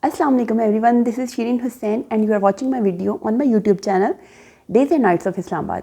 Assalamu alaikum everyone, this is Shireen Hussain and you are watching my video on my YouTube channel Days and Nights of Islamabad.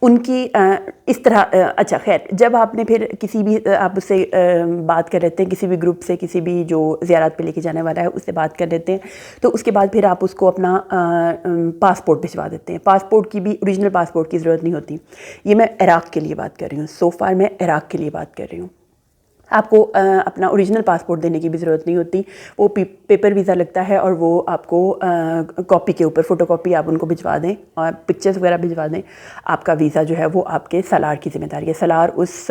ان کی اس طرح اچھا خیر، جب آپ نے پھر کسی بھی آپ اس سے بات کر لیتے ہیں، کسی بھی گروپ سے، کسی بھی جو زیارت پہ لے کے جانے والا ہے اس سے بات کر لیتے ہیں، تو اس کے بعد پھر آپ اس کو اپنا پاسپورٹ بھجوا دیتے ہیں. پاسپورٹ کی بھی اوریجنل پاسپورٹ کی ضرورت نہیں ہوتی. یہ میں عراق کے لیے بات کر رہی ہوں، سو فار میں عراق کے لیے بات کر رہی ہوں. آپ کو اپنا اوریجنل پاسپورٹ دینے کی بھی ضرورت نہیں ہوتی. وہ پیپر ویزا لگتا ہے اور وہ آپ کو کاپی کے اوپر فوٹو کاپی آپ ان کو بھجوا دیں اور پکچرز وغیرہ بھجوا دیں. آپ کا ویزا جو ہے وہ آپ کے سالار کی ذمہ داری ہے. سالار اس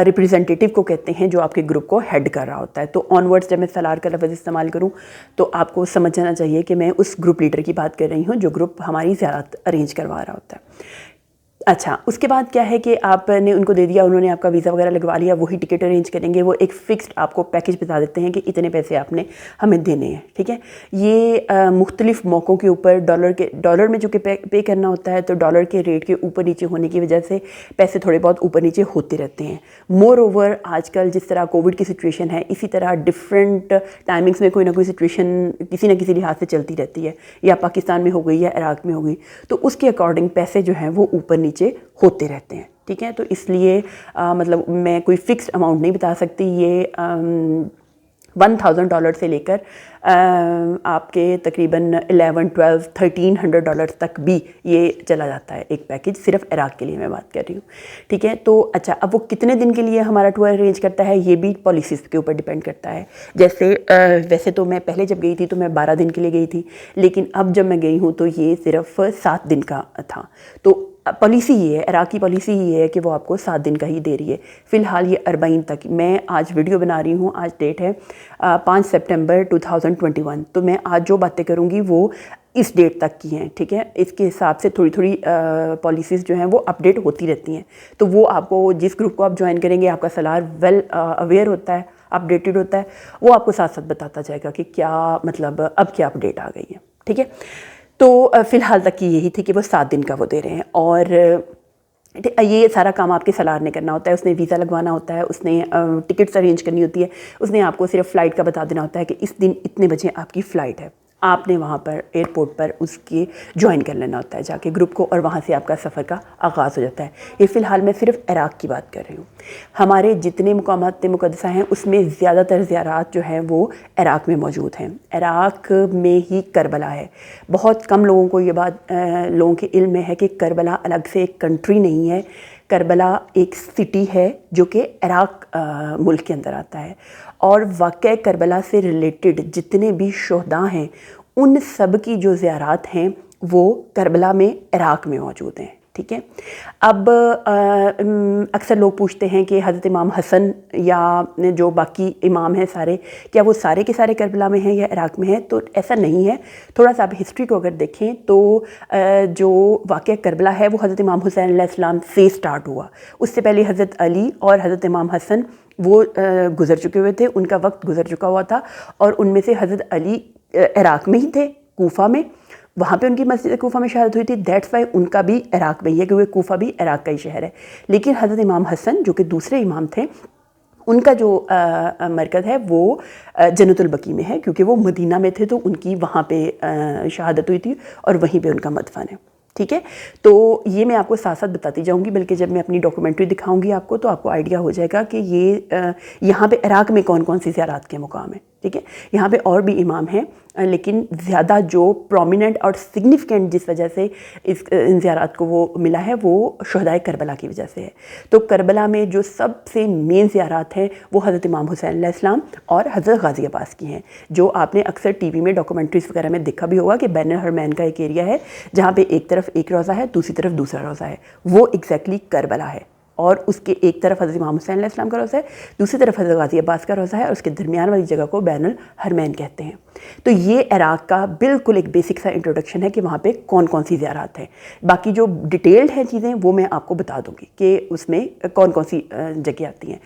ریپریزنٹیٹیو کو کہتے ہیں جو آپ کے گروپ کو ہیڈ کر رہا ہوتا ہے. تو آن ورڈس جب میں سالار کا لفظ استعمال کروں تو آپ کو سمجھ جانا چاہیے کہ میں اس گروپ لیڈر کی بات کر رہی ہوں جو گروپ ہماری زیارت ارینج کروا رہا ہوتا ہے. اچھا، اس کے بعد کیا ہے کہ آپ نے ان کو دے دیا، انہوں نے آپ کا ویزا وغیرہ لگوا لیا، وہی ٹکٹ ارینج کریں گے. وہ ایک فکسڈ آپ کو پیکج بتا دیتے ہیں کہ اتنے پیسے آپ نے ہمیں دینے ہیں. ٹھیک ہے، یہ مختلف موقعوں کے اوپر ڈالر میں جو کہ پے کرنا ہوتا ہے، تو ڈالر کے ریٹ کے اوپر نیچے ہونے کی وجہ سے پیسے تھوڑے بہت اوپر نیچے ہوتے رہتے ہیں. مور اوور آج کل جس طرح کووڈ کی سچویشن ہے، اسی طرح ڈفرینٹ ٹائمنگس میں کوئی نہ کوئی سچویشن کسی نہ کسی لحاظ سے چلتی رہتی ہے، یا پاکستان میں ہو گئی یا عراق میں ہو گئی، تو اس کے اکارڈنگ پیسے جو ہیں وہ اوپر نیچے ہوتے رہتے ہیں. ٹھیک ہے، تو اس لیے مطلب میں کوئی فکسڈ اماؤنٹ نہیں بتا سکتی. یہ $1000 سے لے کر آپ کے تقریباً $1100-1200 تک بھی یہ چلا جاتا ہے ایک پیکج. صرف عراق کے لیے میں بات کر رہی ہوں. ٹھیک ہے، تو اچھا، اب وہ کتنے دن کے لیے ہمارا ٹور ارینج کرتا ہے یہ بھی پالیسیز کے اوپر ڈیپینڈ کرتا ہے. جیسے ویسے تو میں پہلے جب گئی تھی تو میں 12 دن کے لیے گئی تھی، لیکن اب جب میں گئی ہوں تو یہ صرف 7 دن کا تھا. تو پالیسی یہ ہے، عراق کی پالیسی یہ ہے کہ وہ آپ کو 7 دن کا ہی دے رہی ہے. فی الحال یہ 40 تک. میں آج ویڈیو بنا رہی ہوں، آج ڈیٹ ہے 5 سپٹمبر 2021. تو میں آج جو باتیں کروں گی وہ اس ڈیٹ تک کی ہیں. ٹھیک ہے، اس کے حساب سے تھوڑی تھوڑی پالیسیز جو ہیں وہ اپڈیٹ ہوتی رہتی ہیں. تو وہ آپ کو جس گروپ کو آپ جوائن کریں گے، آپ کا سالار ویل اویئر ہوتا ہے، اپڈیٹڈ ہوتا ہے. وہ آپ کو ساتھ ساتھ بتاتا جائے گا کہ کیا مطلب اب کیا اپڈیٹ آ گئی ہے. ٹھیک ہے، تو فی الحال تک کی یہی تھی کہ وہ 7 دن کا وہ دے رہے ہیں. اور یہ سارا کام آپ کے سالار نے کرنا ہوتا ہے. اس نے ویزا لگوانا ہوتا ہے، اس نے ٹکٹس ارینج کرنی ہوتی ہے، اس نے آپ کو صرف فلائٹ کا بتا دینا ہوتا ہے کہ اس دن اتنے بجے آپ کی فلائٹ ہے. آپ نے وہاں پر ایئرپورٹ پر اس کے جوائن کر لینا ہوتا ہے جا کے گروپ کو، اور وہاں سے آپ کا سفر کا آغاز ہو جاتا ہے. یہ فی الحال میں صرف عراق کی بات کر رہی ہوں. ہمارے جتنے مقامات مقدسہ ہیں اس میں زیادہ تر زیارات جو ہیں وہ عراق میں موجود ہیں. عراق میں ہی کربلا ہے. بہت کم لوگوں کو یہ بات لوگوں کے علم میں ہے کہ کربلا الگ سے ایک کنٹری نہیں ہے. کربلا ایک سٹی ہے جو کہ عراق ملک کے اندر آتا ہے. اور واقعہ کربلا سے ریلیٹڈ جتنے بھی شہداء ہیں ان سب کی جو زیارات ہیں وہ کربلا میں عراق میں موجود ہیں. ٹھیک ہے، اب اکثر لوگ پوچھتے ہیں کہ حضرت امام حسن یا جو باقی امام ہیں سارے، کیا وہ سارے کے سارے کربلا میں ہیں یا عراق میں ہیں؟ تو ایسا نہیں ہے. تھوڑا سا آپ ہسٹری کو اگر دیکھیں تو جو واقعہ کربلا ہے وہ حضرت امام حسین علیہ السلام سے سٹارٹ ہوا. اس سے پہلے حضرت علی اور حضرت امام حسن وہ گزر چکے ہوئے تھے، ان کا وقت گزر چکا ہوا تھا. اور ان میں سے حضرت علی عراق میں ہی تھے، کوفہ میں، وہاں پہ ان کی مسجد کوفہ میں شہادت ہوئی تھی. دیٹس وائی ان کا بھی عراق میں ہی ہے، کیونکہ کوفہ بھی عراق کا ہی شہر ہے. لیکن حضرت امام حسن جو کہ دوسرے امام تھے، ان کا جو مرکز ہے وہ جنت البقیع میں ہے، کیونکہ وہ مدینہ میں تھے تو ان کی وہاں پہ شہادت ہوئی تھی اور وہیں پہ ان کا مدفن ہے. ٹھیک ہے، تو یہ میں آپ کو ساتھ ساتھ بتاتی جاؤں گی، بلکہ جب میں اپنی ڈاکومنٹری دکھاؤں گی آپ کو تو آپ کو آئیڈیا ہو جائے گا کہ یہ یہاں پہ عراق میں کون کون سی زیارات کے مقام ہیں. ٹھیک ہے، یہاں پہ اور بھی امام ہیں، لیکن زیادہ جو پرومیننٹ اور سگنیفیکنٹ جس وجہ سے ان زیارات کو وہ ملا ہے وہ شہدائے کربلا کی وجہ سے ہے. تو کربلا میں جو سب سے مین زیارات ہیں وہ حضرت امام حسین علیہ السلام اور حضرت غازی عباس کی ہیں، جو آپ نے اکثر ٹی وی میں ڈاکومنٹریز وغیرہ میں دیکھا بھی ہوگا کہ بین الحرمین کا ایک ایریا ہے جہاں پہ ایک طرف ایک روضہ ہے، دوسری طرف دوسرا روضہ ہے. وہ ایگزیکٹلی کربلا ہے. اور اس کے ایک طرف حضرت امام حسین علیہ السلام کا روضہ ہے، دوسری طرف حضرت غازی عباس کا روضہ ہے، اور اس کے درمیان والی جگہ کو بین الحرمین کہتے ہیں. تو یہ عراق کا بالکل ایک بیسک سا انٹروڈکشن ہے کہ وہاں پہ کون کون سی زیارات ہیں. باقی جو ڈیٹیلڈ ہیں چیزیں وہ میں آپ کو بتا دوں گی کہ اس میں کون کون سی جگہ آتی ہیں.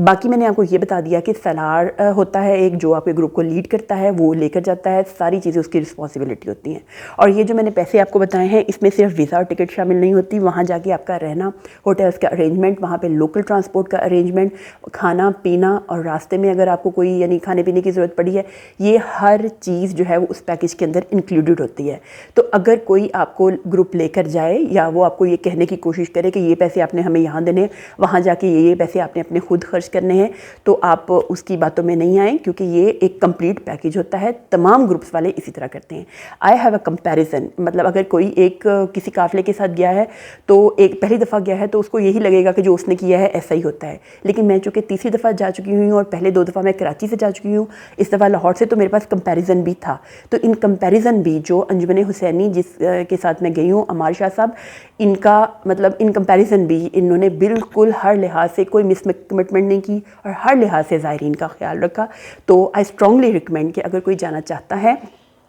باقی میں نے آپ کو یہ بتا دیا کہ سالار ہوتا ہے ایک جو آپ کے گروپ کو لیڈ کرتا ہے، وہ لے کر جاتا ہے، ساری چیزیں اس کی رسپانسبلٹی ہوتی ہیں. اور یہ جو میں نے پیسے آپ کو بتائے ہیں اس میں صرف ویزا اور ٹکٹ شامل نہیں ہوتی، وہاں جا کے آپ کا رہنا، ہوٹلس کا ارینج ارینجمنٹ, وہاں پہ لوکل ٹرانسپورٹ کا ارینجمنٹ, کھانا پینا, اور راستے میں اگر آپ کو کوئی یعنی کھانے پینے کی ضرورت پڑی ہے, یہ ہر چیز جو ہے وہ اس پیکیج کے اندر انکلوڈیڈ ہوتی ہے. تو اگر کوئی آپ کو گروپ لے کر جائے یا وہ آپ کو یہ کہنے کی کوشش کرے کہ یہ پیسے آپ نے ہمیں یہاں دینے, وہاں جا کے یہ پیسے آپ نے اپنے خود خرچ کرنے ہیں, تو آپ اس کی باتوں میں نہیں آئیں, کیونکہ یہ ایک کمپلیٹ پیکیج ہوتا ہے. تمام گروپس والے اسی طرح کرتے ہیں. آئی ہیو اے کمپیریزن, مطلب اگر کوئی ایک کسی قافلے کے ساتھ گیا ہے تو ایک پہلی دفعہ گیا ہے تو اس کو یہی لگے گا کہ جو اس نے کیا ہے ایسا ہی ہوتا ہے. لیکن میں چونکہ تیسری دفعہ جا چکی ہوں اور پہلے 2 دفعہ میں کراچی سے جا چکی ہوں, اس دفعہ لاہور سے, تو میرے پاس کمپیریزن بھی تھا. تو ان کمپیریزن بھی جو انجمن حسینی جس کے ساتھ میں گئی ہوں, عمار شاہ صاحب, ان کا مطلب ان کمپیریزن بھی انہوں نے بالکل ہر لحاظ سے کوئی مس کمٹمنٹ نہیں کی اور ہر لحاظ سے زائرین کا خیال رکھا. تو آئی اسٹرانگلی ریکمینڈ کہ اگر کوئی جانا چاہتا ہے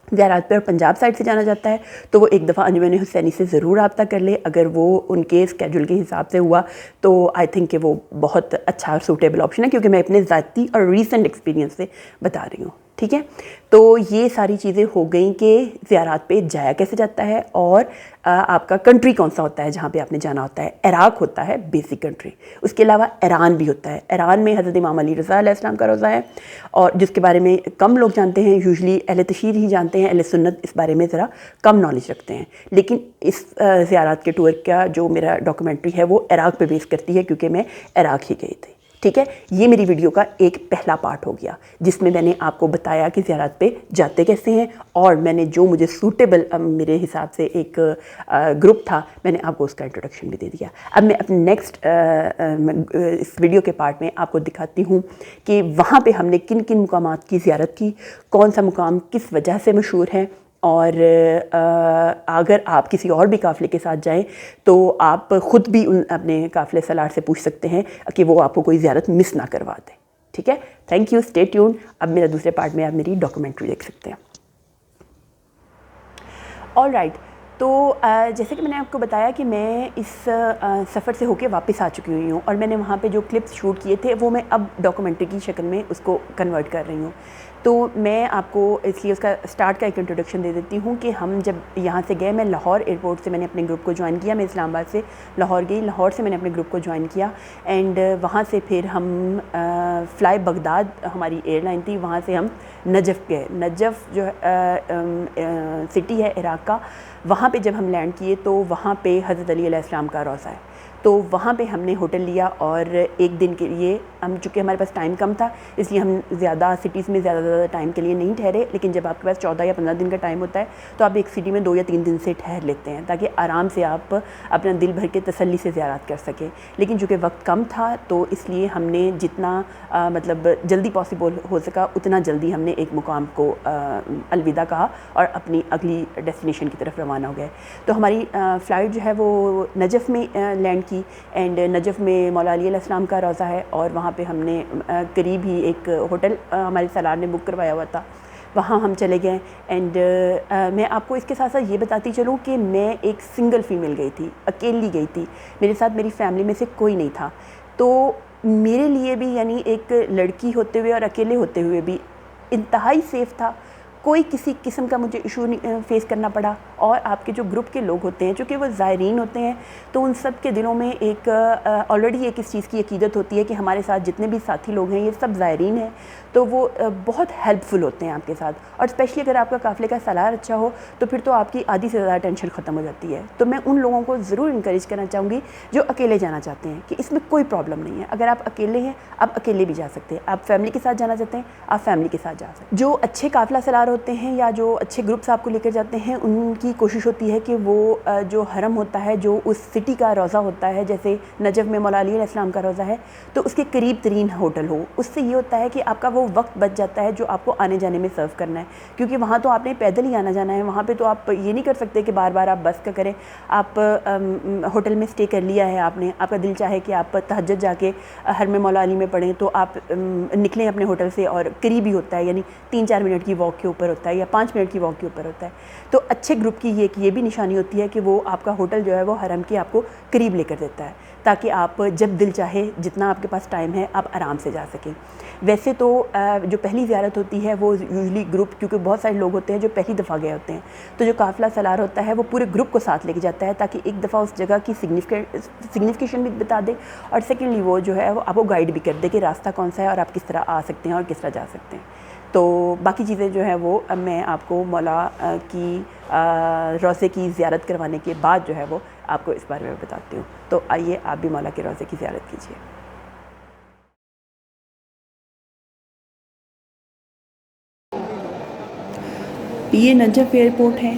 زیارات پہ اور پنجاب سائڈ سے جانا چاہتا ہے تو وہ ایک دفعہ انجمن حسینی سے ضرور رابطہ کر لے. اگر وہ ان کے اسکیجول کے حساب سے ہوا تو آئی تھنک کہ وہ بہت اچھا اور سوٹیبل آپشن ہے, کیونکہ میں اپنے ذاتی اور ریسنٹ ایکسپیرینس سے بتا رہی ہوں. ٹھیک ہے, تو یہ ساری چیزیں ہو گئیں کہ زیارات پہ جایا کیسے جاتا ہے, اور آپ کا کنٹری کون سا ہوتا ہے جہاں پہ آپ نے جانا ہوتا ہے. عراق ہوتا ہے بیسک کنٹری, اس کے علاوہ ایران بھی ہوتا ہے. ایران میں حضرت امام علی رضا علیہ السلام کا روضہ ہے, اور جس کے بارے میں کم لوگ جانتے ہیں, یوزلی اہل تشیع ہی جانتے ہیں, اہل سنت اس بارے میں ذرا کم نالج رکھتے ہیں. لیکن اس زیارات کے ٹور کا جو میرا ڈاکومنٹری ہے وہ عراق پہ بیس کرتی ہے, کیونکہ میں عراق ہی گئی تھی. ٹھیک ہے, یہ میری ویڈیو کا ایک پہلا پارٹ ہو گیا جس میں میں نے آپ کو بتایا کہ زیارات پہ جاتے کیسے ہیں, اور میں نے جو مجھے سوٹیبل میرے حساب سے ایک گروپ تھا, میں نے آپ کو اس کا انٹروڈکشن بھی دے دیا. اب میں اپنے نیکسٹ اس ویڈیو کے پارٹ میں آپ کو دکھاتی ہوں کہ وہاں پہ ہم نے کن کن مقامات کی زیارت کی, کون سا مقام کس وجہ سے مشہور ہے, اور اگر آپ کسی اور بھی قافلے کے ساتھ جائیں تو آپ خود بھی اپنے قافلے سالار سے پوچھ سکتے ہیں کہ وہ آپ کو کوئی زیارت مس نہ کروا دیں. ٹھیک ہے, تھینک یو, اسٹے ٹیون. اب میرا دوسرے پارٹ میں آپ میری ڈاکومنٹری دیکھ سکتے ہیں. آل رائٹ, تو جیسے کہ میں نے آپ کو بتایا کہ میں اس سفر سے ہو کے واپس آ چکی ہوئی ہوں, اور میں نے وہاں پہ جو کلپس شوٹ کیے تھے وہ میں اب ڈاکومنٹری کی شکل میں اس کو کنورٹ کر رہی ہوں. تو میں آپ کو اس لیے اس کا اسٹارٹ کا ایک انٹروڈکشن دے دیتی ہوں کہ ہم جب یہاں سے گئے, میں لاہور ایئرپورٹ سے میں نے اپنے گروپ کو جوائن کیا. میں اسلام آباد سے لاہور گئی, لاہور سے میں نے اپنے گروپ کو جوائن کیا, اینڈ وہاں سے پھر ہم فلائی بغداد ہماری ایئر لائن تھی, وہاں سے ہم نجف گئے. نجف جو سٹی ہے عراق کا, وہاں پہ جب ہم لینڈ کیے تو وہاں پہ حضرت علی علیہ السلام کا روضہ ہے. تو وہاں پہ ہم نے ہوٹل لیا, اور ایک دن کے لیے ہم, چونکہ ہمارے پاس ٹائم کم تھا اس لیے ہم زیادہ سٹیز میں زیادہ ٹائم کے لیے نہیں ٹھہرے. لیکن جب آپ کے پاس 14 یا 15 دن کا ٹائم ہوتا ہے تو آپ ایک سٹی میں 2 یا 3 دن سے ٹھہر لیتے ہیں, تاکہ آرام سے آپ اپنا دل بھر کے تسلی سے زیارات کر سکیں. لیکن چونکہ وقت کم تھا تو اس لیے ہم نے جتنا مطلب جلدی پاسبل ہو سکا اتنا جلدی ہم نے ایک مقام کو الوداع کہا اور اپنی اگلی ڈیسٹینیشن کی طرف روانہ ہو گئے. تو ہماری فلائٹ جو ہے وہ نجف میں لینڈ کی, اینڈ نجف میں مولا علی علیہ السلام کا روضہ ہے, اور وہاں پہ ہم نے قریب ہی ایک ہوٹل ہمارے سالار نے بک کروایا ہوا تھا, وہاں ہم چلے گئے. اینڈ میں آپ کو اس کے ساتھ ساتھ یہ بتاتی چلوں کہ میں ایک سنگل فیمیل گئی تھی, اکیلی گئی تھی, میرے ساتھ میری فیملی میں سے کوئی نہیں تھا. تو میرے لیے بھی یعنی ایک لڑکی ہوتے ہوئے اور اکیلے ہوتے ہوئے بھی انتہائی سیف تھا. کوئی کسی قسم کا مجھے ایشو نہیں فیس کرنا پڑا. اور آپ کے جو گروپ کے لوگ ہوتے ہیں, چونکہ وہ زائرین ہوتے ہیں, تو ان سب کے دلوں میں ایک آلریڈی ایک اس چیز کی عقیدت ہوتی ہے کہ ہمارے ساتھ جتنے بھی ساتھی لوگ ہیں یہ سب زائرین ہیں, تو وہ بہت ہیلپ فل ہوتے ہیں آپ کے ساتھ. اور اسپیشلی اگر آپ کا قافلے کا سالار اچھا ہو تو پھر تو آپ کی آدھی سے زیادہ ٹینشن ختم ہو جاتی ہے. تو میں ان لوگوں کو ضرور انکریج کرنا چاہوں گی جو اکیلے جانا چاہتے ہیں کہ اس میں کوئی پرابلم نہیں ہے. اگر آپ اکیلے ہیں آپ اکیلے بھی جا سکتے ہیں, آپ فیملی کے ساتھ جانا چاہتے ہیں آپ فیملی کے ساتھ جا سکتے ہیں. جو اچھے قافلہ سالار ہوتے ہیں یا جو اچھے گروپس آپ کو لے کر جاتے ہیں, ان کی کوشش ہوتی ہے کہ وہ جو حرم ہوتا ہے, جو اس سٹی کا روضہ ہوتا ہے, جیسے نجف میں مولا علی علیہ السلام کا روضہ ہے, تو اس کے قریب ترین ہوٹل ہو. اس سے یہ ہوتا ہے کہ آپ کا وہ وقت بچ جاتا ہے جو آپ کو آنے جانے میں سرو کرنا ہے, کیونکہ وہاں تو آپ نے پیدل ہی آنا جانا ہے. وہاں پہ تو آپ یہ نہیں کر سکتے کہ بار بار آپ بس کا کریں. آپ ہوٹل میں اسٹے کر لیا ہے آپ نے, آپ کا دل چاہے کہ آپ تہجد جا کے حرم مولا علی میں پڑھیں, تو آپ نکلیں اپنے ہوٹل سے, اور قریب ہی ہوتا ہے, یعنی 3-4 منٹ کی واک کے اوپر ہوتا ہے یا 5 منٹ کی واک کے اوپر ہوتا ہے. تو اچھے گروپ کی یہ بھی نشانی ہوتی ہے کہ وہ آپ کا ہوٹل جو ہے وہ حرم کے آپ کو قریب لے کر دیتا ہے. تاکہ آپ جب دل چاہے جتنا آپ کے پاس ٹائم ہے آپ آرام سے جا سکیں۔ ویسے تو جو پہلی زیارت ہوتی ہے وہ یوزلی گروپ، کیونکہ بہت سارے لوگ ہوتے ہیں جو پہلی دفعہ گئے ہوتے ہیں، تو جو قافلہ سالار ہوتا ہے وہ پورے گروپ کو ساتھ لے کے جاتا ہے تاکہ ایک دفعہ اس جگہ کی سگنیفیکیشن بھی بتا دے، اور سیکنڈلی وہ جو ہے وہ آپ کو گائیڈ بھی کر دے کہ راستہ کون سا ہے اور آپ کس طرح آ سکتے ہیں اور کس طرح جا سکتے ہیں۔ تو باقی چیزیں جو ہیں وہ میں آپ کو مولا کی روضے کی زیارت کروانے کے بعد جو ہے وہ آپ کو اس بارے میں بتاتی ہوں۔ تو آئیے آپ بھی مولا کے روضے کی زیارت کیجیے۔ یہ نجف ایئرپورٹ ہے۔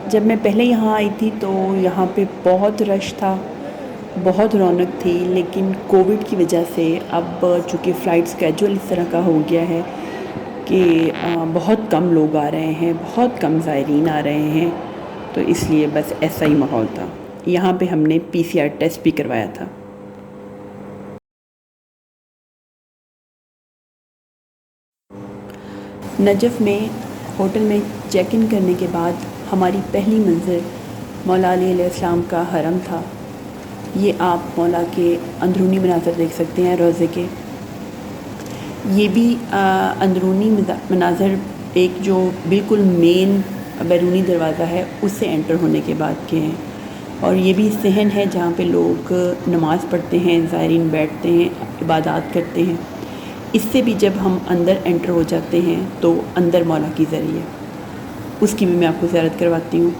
جب میں پہلے یہاں آئی تھی تو یہاں پہ بہت رش تھا، بہت رونق تھی، لیکن کووڈ کی وجہ سے اب چونکہ فلائٹ اسکیجول اس طرح کا ہو گیا ہے کہ بہت کم لوگ آ رہے ہیں، بہت کم زائرین آ رہے ہیں، تو اس لیے بس ایسا ہی ماحول تھا۔ یہاں پہ ہم نے PCR ٹیسٹ بھی کروایا تھا۔ نجف میں ہوٹل میں چیک ان کرنے کے بعد ہماری پہلی منزل مولا علی علیہ السلام کا حرم تھا۔ یہ آپ مولا کے اندرونی مناظر دیکھ سکتے ہیں روضے کے۔ یہ بھی اندرونی مناظر ایک جو بالکل مین بیرونی دروازہ ہے اس سے انٹر ہونے کے بعد کے ہیں، اور یہ بھی صحن ہے جہاں پہ لوگ نماز پڑھتے ہیں، زائرین بیٹھتے ہیں، عبادات کرتے ہیں۔ اس سے بھی جب ہم اندر انٹر ہو جاتے ہیں تو اندر مولا کی ذریعے اس کی بھی میں آپ کو زیارت کرواتی ہوں۔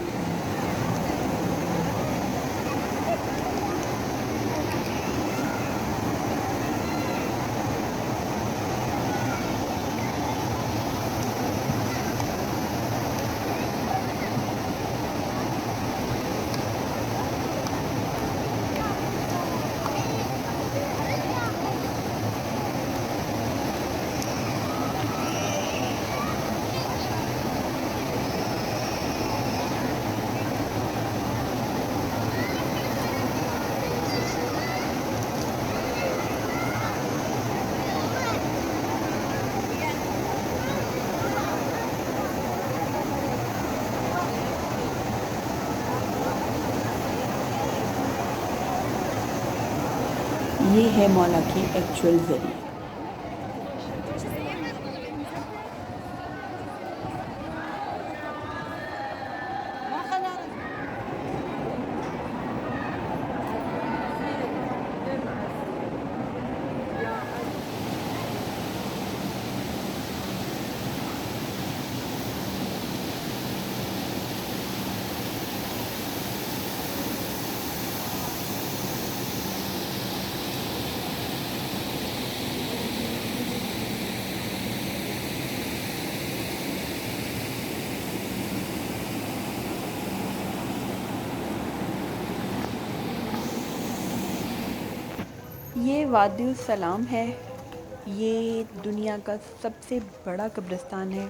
یہ ہے مولا کی ایکچوئل ذریعہ۔ یہ وادی السلام ہے۔ یہ دنیا کا سب سے بڑا قبرستان ہے،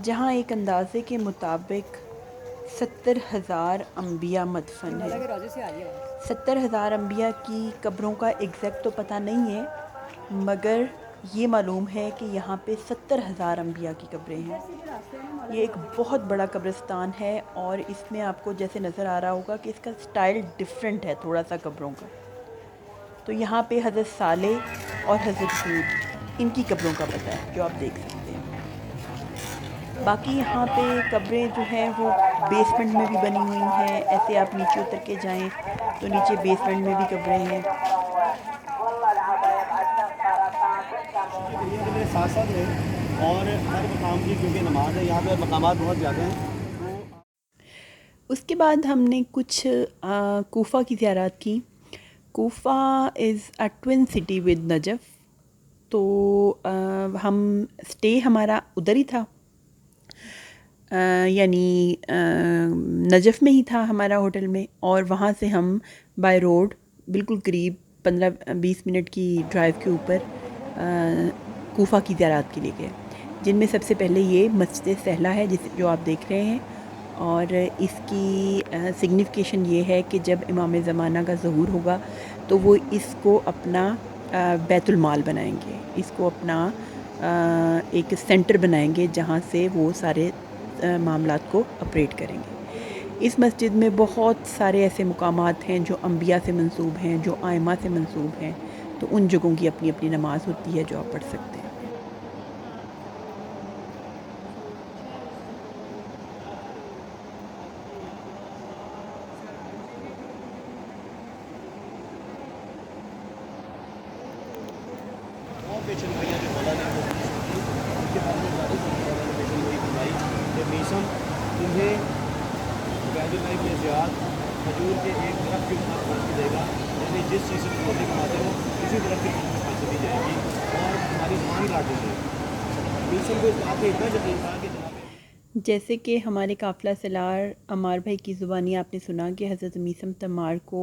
جہاں ایک اندازے کے مطابق 70,000 انبیاء مدفن ہیں۔ 70,000 انبیاء کی قبروں کا ایگزیکٹ تو پتہ نہیں ہے، مگر یہ معلوم ہے کہ یہاں پہ 70,000 انبیاء کی قبریں ہیں۔ یہ ایک بہت بڑا قبرستان ہے، اور اس میں آپ کو جیسے نظر آ رہا ہوگا کہ اس کا سٹائل ڈیفرنٹ ہے تھوڑا سا قبروں کا۔ تو یہاں پہ حضرت صالح اور حضرت ہود ان کی قبروں کا پتہ ہے جو آپ دیکھ سکتے ہیں۔ باقی یہاں پہ قبریں جو ہیں وہ بیسمنٹ میں بھی بنی ہوئی ہیں، ایسے آپ نیچے اتر کے جائیں تو نیچے بیسمنٹ میں بھی قبریں ہیں۔ ساتھ ساتھ رہے اور ہر مقام کی کیونکہ نماز ہے، یہاں پہ مقامات بہت زیادہ ہیں۔ اس کے بعد ہم نے کچھ کوفہ کی زیارات کی۔ کوفہ از اے ٹوین سٹی ود نجف، تو ہم اسٹے ہمارا ادھر ہی تھا، یعنی نجف میں ہی تھا ہمارا ہوٹل میں، اور وہاں سے ہم بائی روڈ بالکل قریب 15-20 منٹ کی ڈرائیو کے اوپر کوفہ کی زیارات کے لیے گئے، جن میں سب سے پہلے یہ مسجد سہلہ ہے جو آپ دیکھ رہے ہیں، اور اس کی سگنیفیکیشن یہ ہے کہ جب امام زمانہ کا ظہور ہوگا تو وہ اس کو اپنا بیت المال بنائیں گے، اس کو اپنا ایک سینٹر بنائیں گے جہاں سے وہ سارے معاملات کو آپریٹ کریں گے۔ اس مسجد میں بہت سارے ایسے مقامات ہیں جو انبیاء سے منسوب ہیں، جو ائمہ سے منسوب ہیں، تو ان جگہوں کی اپنی اپنی نماز ہوتی ہے جو آپ پڑھ سکتے ہیں۔ اور پیشن گوئیاں جو مولا نے کوشش کی ان کے بارے میں زیادہ سے مولا نے پیشن گوئی فرمائی کہ میسم تمہیں عبید اللہ ابن زیاد کھجور کے ایک درخت کے اوپر پھانسی دے گا، یعنی جس چیز سے تم روٹی کماتے ہو اسی درخت کے اوپر پھانسی دی جائے گی اور تمہاری ماں ہی کاٹ دی جائے گی۔ میسم کو اس بات پہ اتنا یقین تھا کہ جناب جیسے کہ ہمارے قافلہ سالار عمار بھائی کی زبانی آپ نے سنا کہ حضرت میثم تمار کو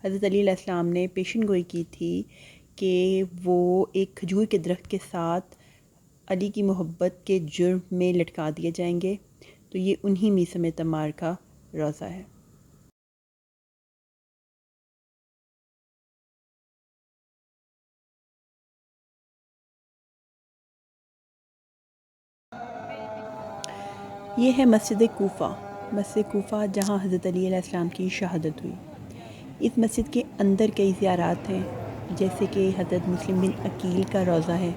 حضرت علی علیہ السلام نے پیشن گوئی کی تھی کہ وہ ایک کھجور کے درخت کے ساتھ علی کی محبت کے جرم میں لٹکا دیے جائیں گے، تو یہ انہی میثم تمار کا روضہ ہے۔ یہ ہے مسجد کوفہ جہاں حضرت علی علیہ السلام کی شہادت ہوئی۔ اس مسجد کے اندر کئی زیارات ہیں، جیسے کہ حضرت مسلم بن عقیل کا روضہ ہے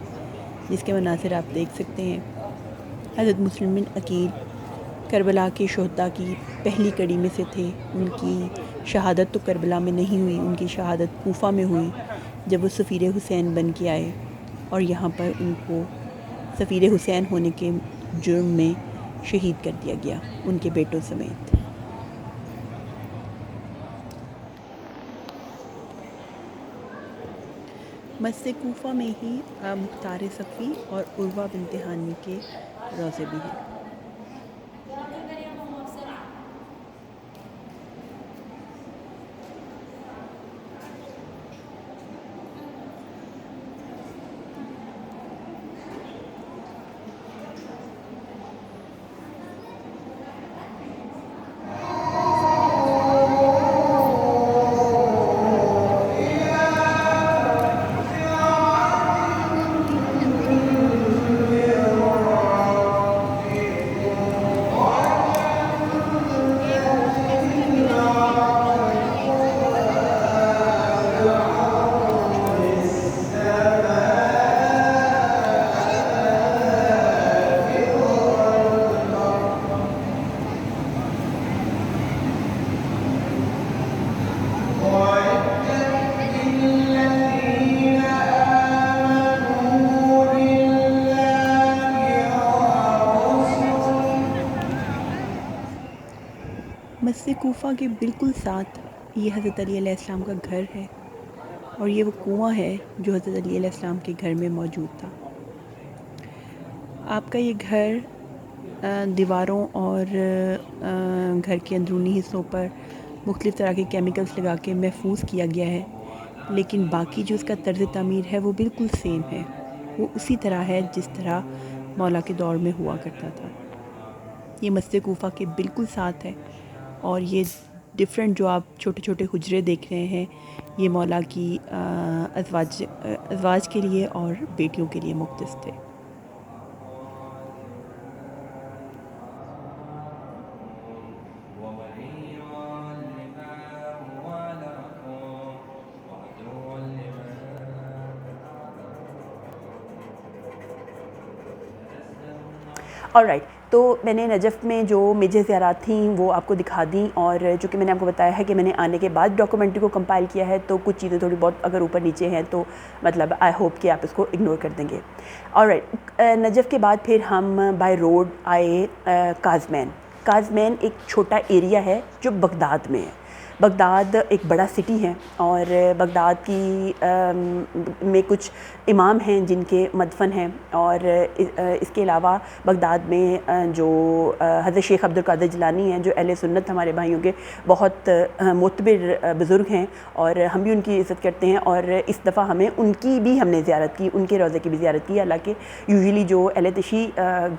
جس کے مناظر آپ دیکھ سکتے ہیں۔ حضرت مسلم بن عقیل کربلا کے شہداء کی پہلی کڑی میں سے تھے۔ ان کی شہادت تو کربلا میں نہیں ہوئی، ان کی شہادت کوفہ میں ہوئی جب وہ سفیر حسین بن کے آئے اور یہاں پر ان کو سفیر حسین ہونے کے جرم میں شہید کر دیا گیا ان کے بیٹوں سمیت۔ مسجد کوفہ میں ہی مختار صفی اور عروہ بنت ہانی کے روضے بھی ہیں۔ مسجد کوفہ کے بالکل ساتھ یہ حضرت علی علیہ السلام کا گھر ہے اور یہ وہ کنواں ہے جو حضرت علی علیہ السلام کے گھر میں موجود تھا۔ آپ کا یہ گھر دیواروں اور گھر کے اندرونی حصوں پر مختلف طرح کے کیمیکلز لگا کے محفوظ کیا گیا ہے، لیکن باقی جو اس کا طرز تعمیر ہے وہ بالکل سیم ہے، وہ اسی طرح ہے جس طرح مولا کے دور میں ہوا کرتا تھا۔ یہ مسجد کوفہ کے بالکل ساتھ ہے اور یہ ڈفرینٹ جو آپ چھوٹے چھوٹے حجرے دیکھ رہے ہیں یہ مولا کی ازواج کے لیے اور بیٹیوں کے لیے مختص تھے۔ آلرائٹ، تو میں نے نجف میں جو میجر زیارات تھیں وہ آپ کو دکھا دیں، اور چونکہ میں نے آپ کو بتایا ہے کہ میں نے آنے کے بعد ڈاکومنٹری کو کمپائل کیا ہے تو کچھ چیزیں تھوڑی بہت اگر اوپر نیچے ہیں تو مطلب آئی ہوپ کہ آپ اس کو اگنور کر دیں گے۔ آلرائٹ، نجف کے بعد پھر ہم بائی روڈ آئے کازمین ایک چھوٹا ایریا ہے جو بغداد میں ہے۔ بغداد ایک بڑا سٹی ہے اور بغداد کی میں کچھ امام ہیں جن کے مدفن ہیں، اور اس کے علاوہ بغداد میں جو حضرت شیخ عبد القادر جیلانی ہیں جو اہل سنت ہمارے بھائیوں کے بہت معتبر بزرگ ہیں اور ہم بھی ان کی عزت کرتے ہیں، اور اس دفعہ ہم نے زیارت کی، ان کے روضے کی بھی زیارت کی، حالانکہ یوزلی جو اہل تشیع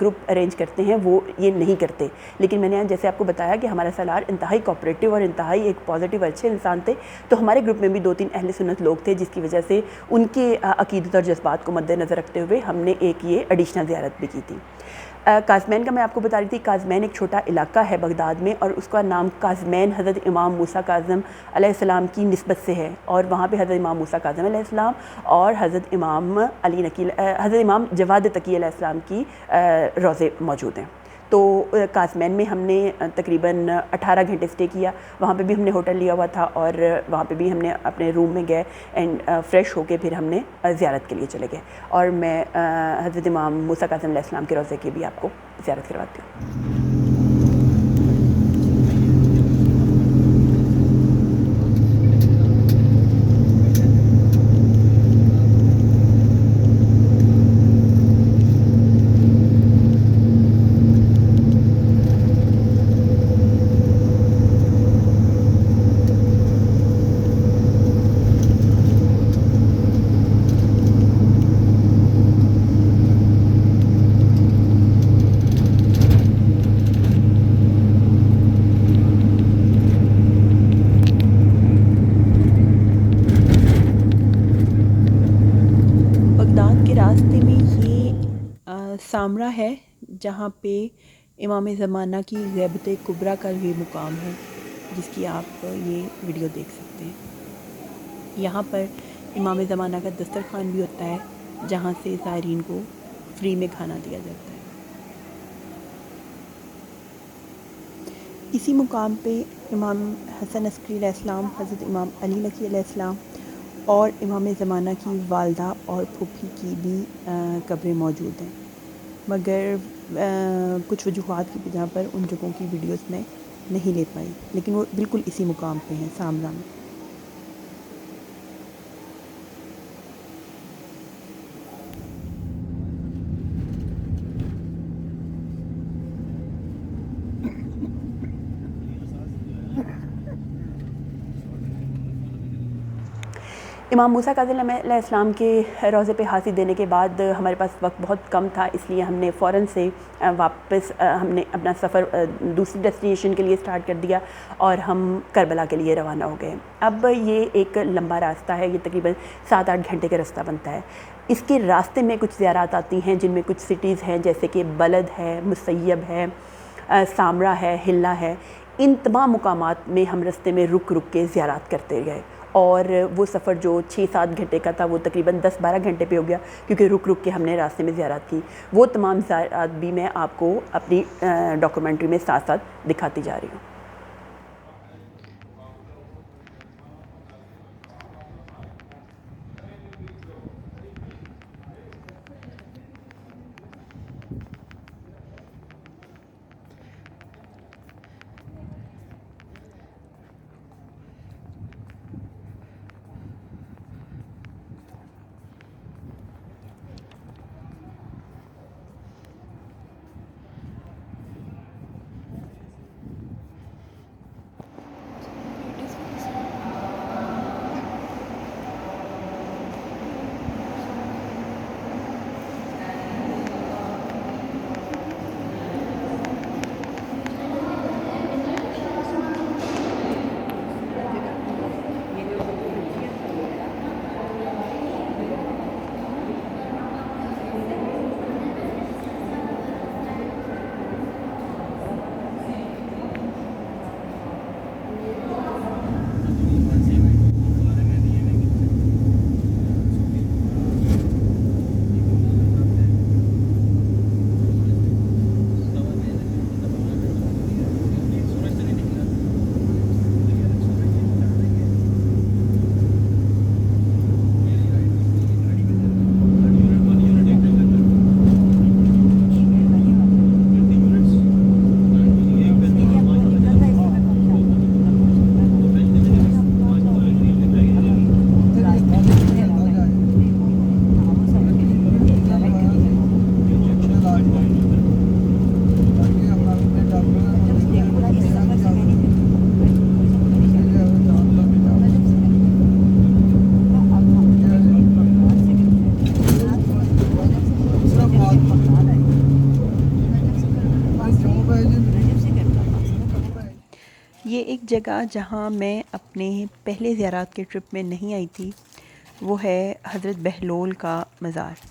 گروپ ارینج کرتے ہیں وہ یہ نہیں کرتے، لیکن میں نے جیسے آپ کو بتایا کہ ہمارا سالار انتہائی کوآپریٹو اور انتہائی ایک پازیٹیو اچھے انسان تھے، تو ہمارے گروپ میں بھی 2-3 اہل سنت لوگ تھے جس کی وجہ سے ان کے عقیدت اور جذبات کو مد نظر رکھتے ہوئے ہم نے ایک یہ ایڈیشنل زیارت بھی کی تھی۔ کاظمین کا میں آپ کو بتا رہی تھی، کاظمین ایک چھوٹا علاقہ ہے بغداد میں، اور اس کا نام کاظمین حضرت امام موسیٰ کاظم علیہ السلام کی نسبت سے ہے، اور وہاں پہ حضرت امام موسیٰ کاظم علیہ السلام اور حضرت امام حضرت امام جواد تقی علیہ السلام کی روضے موجود ہیں۔ تو کاظمین میں ہم نے تقریباً 18 گھنٹے اسٹے کیا، وہاں پہ بھی ہم نے ہوٹل لیا ہوا تھا، اور وہاں پہ بھی ہم نے اپنے روم میں گئے اینڈ فریش ہو کے پھر ہم نے زیارت کے لیے چلے گئے، اور میں حضرت امام موسیٰ کاظم علیہ السلام کے روضے کی بھی آپ کو زیارت کرواتی ہوں۔ بغداد کے راستے میں یہ سامرا ہے جہاں پہ امام زمانہ کی غیبت کبریٰ کا بھی مقام ہے، جس کی آپ یہ ویڈیو دیکھ سکتے ہیں۔ یہاں پر امام زمانہ کا دسترخوان بھی ہوتا ہے، جہاں سے زائرین کو فری میں کھانا دیا جاتا ہے۔ اسی مقام پہ امام حسن عسکری علیہ السلام، حضرت امام علی نقی علیہ السلام اور امام زمانہ کی والدہ اور پھوپھی کی بھی قبریں موجود ہیں، مگر کچھ وجوہات کی بنا پر ان جگہوں کی ویڈیوز میں نہیں لے پائی، لیکن وہ بالکل اسی مقام پہ ہیں، سامرا میں۔ امام موسیٰ کاظم علیہ السلام کے روضے پہ ہاتھی دینے کے بعد ہمارے پاس وقت بہت کم تھا، اس لیے ہم نے فوراً سے واپس ہم نے اپنا سفر دوسری ڈیسٹینیشن کے لیے سٹارٹ کر دیا، اور ہم کربلا کے لیے روانہ ہو گئے۔ اب یہ ایک لمبا راستہ ہے، یہ تقریباً 7-8 گھنٹے کا راستہ بنتا ہے۔ اس کے راستے میں کچھ زیارات آتی ہیں، جن میں کچھ سٹیز ہیں جیسے کہ بلد ہے، مسیب ہے، سامرا ہے، ہلہ ہے۔ ان تمام مقامات میں ہم راستے میں رک کے زیارات کرتے گئے، اور وہ سفر جو 6-7 گھنٹے کا تھا وہ تقریباً 10-12 گھنٹے پہ ہو گیا، کیونکہ رک کے ہم نے راستے میں زیارات کی۔ وہ تمام زیارات بھی میں آپ کو اپنی ڈاکومنٹری میں ساتھ ساتھ دکھاتی جا رہی ہوں۔ یہ ایک جگہ جہاں میں اپنے پہلے زیارات کے ٹرپ میں نہیں آئی تھی، وہ ہے حضرت بہلول کا مزار۔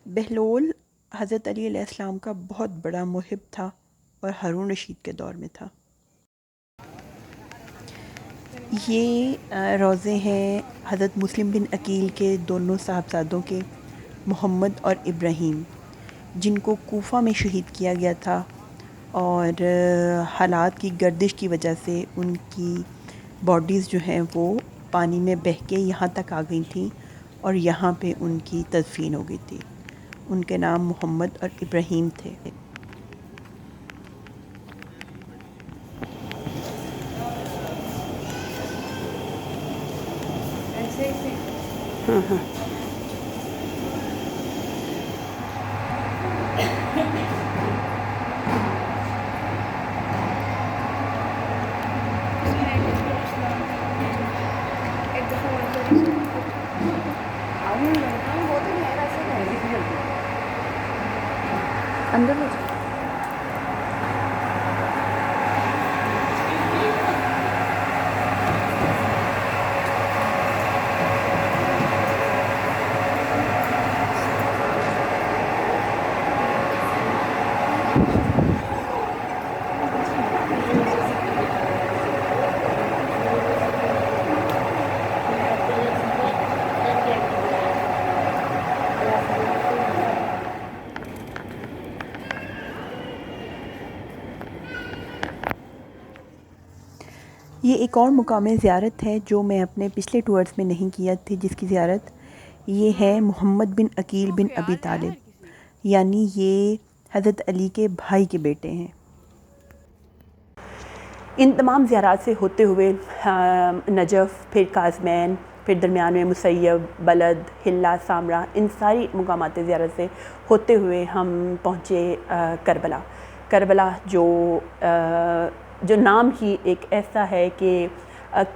بہلول حضرت علی علیہ السلام کا بہت بڑا محب تھا اور ہارون رشید کے دور میں تھا۔ یہ روضے ہیں حضرت مسلم بن عقیل کے دونوں صاحبزادوں کے، محمد اور ابراہیم، جن کو کوفہ میں شہید کیا گیا تھا، اور حالات کی گردش کی وجہ سے ان کی باڈیز جو ہیں وہ پانی میں بہہ کے یہاں تک آ گئی تھیں اور یہاں پہ ان کی تدفین ہو گئی تھی۔ ان کے نام محمد اور ابراہیم تھے۔ ہاں ہاں اندر ہو جائے۔ یہ ایک اور مقام زیارت ہے جو میں اپنے پچھلے ٹورز میں نہیں کیا تھی، جس کی زیارت یہ ہے محمد بن عقیل بن ابی طالب، یعنی یہ حضرت علی کے بھائی کے بیٹے ہیں۔ ان تمام زیارات سے ہوتے ہوئے نجف، پھر کاظمین، پھر درمیان میں مسیب، بلد، حلہ، سامرا، ان ساری مقامات زیارت سے ہوتے ہوئے ہم پہنچے کربلا۔ کربلا جو نام ہی ایک ایسا ہے کہ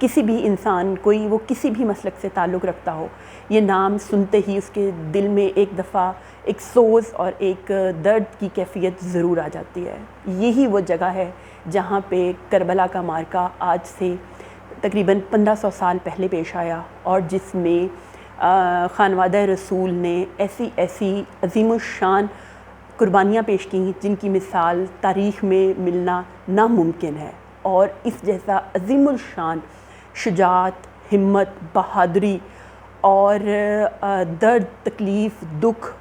کسی بھی انسان، کوئی وہ کسی بھی مسلک سے تعلق رکھتا ہو، یہ نام سنتے ہی اس کے دل میں ایک دفعہ ایک سوز اور ایک درد کی کیفیت ضرور آ جاتی ہے۔ یہی وہ جگہ ہے جہاں پہ کربلا کا معرکہ آج سے تقریباً 1500 سال پہلے پیش آیا، اور جس میں خانوادہ رسول نے ایسی عظیم الشان قربانیاں پیش کیں جن کی مثال تاریخ میں ملنا ناممکن ہے، اور اس جیسا عظیم الشان شجاعت، ہمت، بہادری اور درد، تکلیف، دکھ،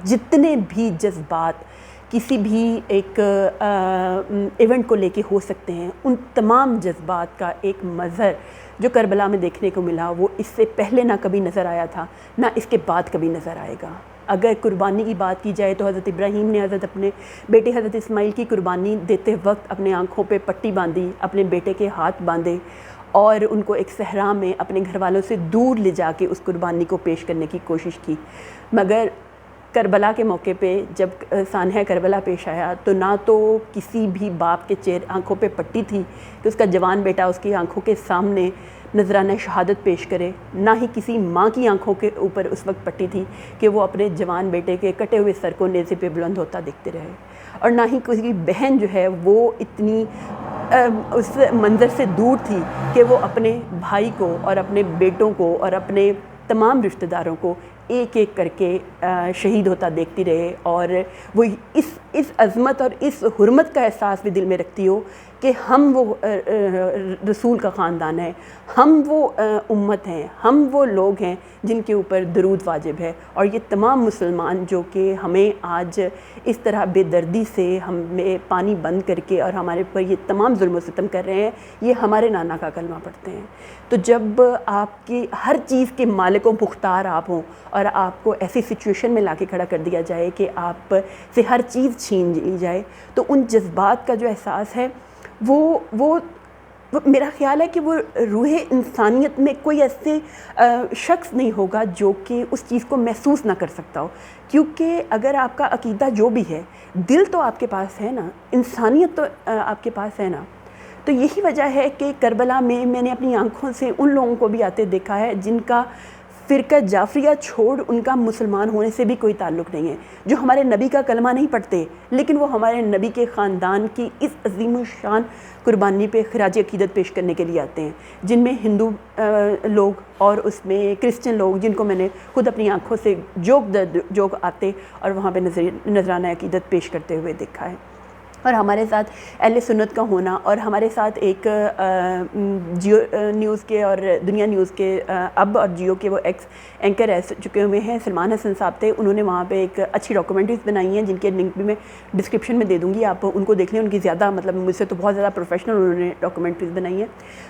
جتنے بھی جذبات کسی بھی ایک ایونٹ کو لے کے ہو سکتے ہیں، ان تمام جذبات کا ایک مظہر جو کربلا میں دیکھنے کو ملا، وہ اس سے پہلے نہ کبھی نظر آیا تھا، نہ اس کے بعد کبھی نظر آئے گا۔ اگر قربانی کی بات کی جائے تو حضرت ابراہیم نے اپنے بیٹے حضرت اسماعیل کی قربانی دیتے وقت اپنے آنکھوں پہ پٹی باندھی، اپنے بیٹے کے ہاتھ باندھے، اور ان کو ایک صحرا میں اپنے گھر والوں سے دور لے جا کے اس قربانی کو پیش کرنے کی کوشش کی۔ مگر کربلا کے موقع پہ جب سانحہ کربلا پیش آیا تو نہ تو کسی بھی باپ کے آنکھوں پہ پٹی تھی کہ اس کا جوان بیٹا اس کی آنکھوں کے سامنے نذرانہ شہادت پیش کرے، نہ ہی کسی ماں کی آنکھوں کے اوپر اس وقت پٹی تھی کہ وہ اپنے جوان بیٹے کے کٹے ہوئے سر کو نیزے پہ بلند ہوتا دیکھتے رہے، اور نہ ہی کسی بہن جو ہے وہ اتنی اس منظر سے دور تھی کہ وہ اپنے بھائی کو اور اپنے بیٹوں کو اور اپنے تمام رشتہ داروں کو ایک ایک کر کے شہید ہوتا دیکھتی رہے، اور وہ اس عظمت اور اس حرمت کا احساس بھی دل میں رکھتی ہو کہ ہم وہ رسول کا خاندان ہے، ہم وہ امت ہیں، ہم وہ لوگ ہیں جن کے اوپر درود واجب ہے، اور یہ تمام مسلمان جو کہ ہمیں آج اس طرح بے دردی سے ہمیں پانی بند کر کے اور ہمارے اوپر یہ تمام ظلم و ستم کر رہے ہیں، یہ ہمارے نانا کا کلمہ پڑھتے ہیں۔ تو جب آپ کی ہر چیز کے مالک و مختار آپ ہوں اور آپ کو ایسی سچویشن میں لا کے کھڑا کر دیا جائے کہ آپ سے ہر چیز چھین لی جائے، تو ان جذبات کا جو احساس ہے وہ میرا خیال ہے کہ وہ روح انسانیت میں کوئی ایسے شخص نہیں ہوگا جو کہ اس چیز کو محسوس نہ کر سکتا ہو، کیونکہ اگر آپ کا عقیدہ جو بھی ہے، دل تو آپ کے پاس ہے نا، انسانیت تو آپ کے پاس ہے نا۔ تو یہی وجہ ہے کہ کربلا میں نے اپنی آنکھوں سے ان لوگوں کو بھی آتے دیکھا ہے جن کا فرقہ جعفریہ چھوڑ ان کا مسلمان ہونے سے بھی کوئی تعلق نہیں ہے، جو ہمارے نبی کا کلمہ نہیں پڑھتے لیکن وہ ہمارے نبی کے خاندان کی اس عظیم الشان قربانی پہ خراج عقیدت پیش کرنے کے لیے آتے ہیں، جن میں ہندو لوگ اور اس میں کرسچن لوگ، جن کو میں نے خود اپنی آنکھوں سے جوگ آتے اور وہاں پہ نذرانہ عقیدت پیش کرتے ہوئے دیکھا ہے۔ اور ہمارے ساتھ اہل سنت کا ہونا، اور ہمارے ساتھ ایک جیو نیوز کے اور دنیا نیوز کے اب اور جیو کے وہ ایکس اینکر رہ چکے ہوئے ہیں، سلمان حسن صاحب تھے، انہوں نے وہاں پہ ایک اچھی ڈاکومنٹریز بنائی ہیں جن کے لنک بھی میں ڈسکرپشن میں دے دوں گی، آپ ان کو دیکھ لیں، ان کی زیادہ مطلب مجھ سے تو بہت زیادہ پروفیشنل انہوں نے ڈاکومنٹریز بنائی ہیں۔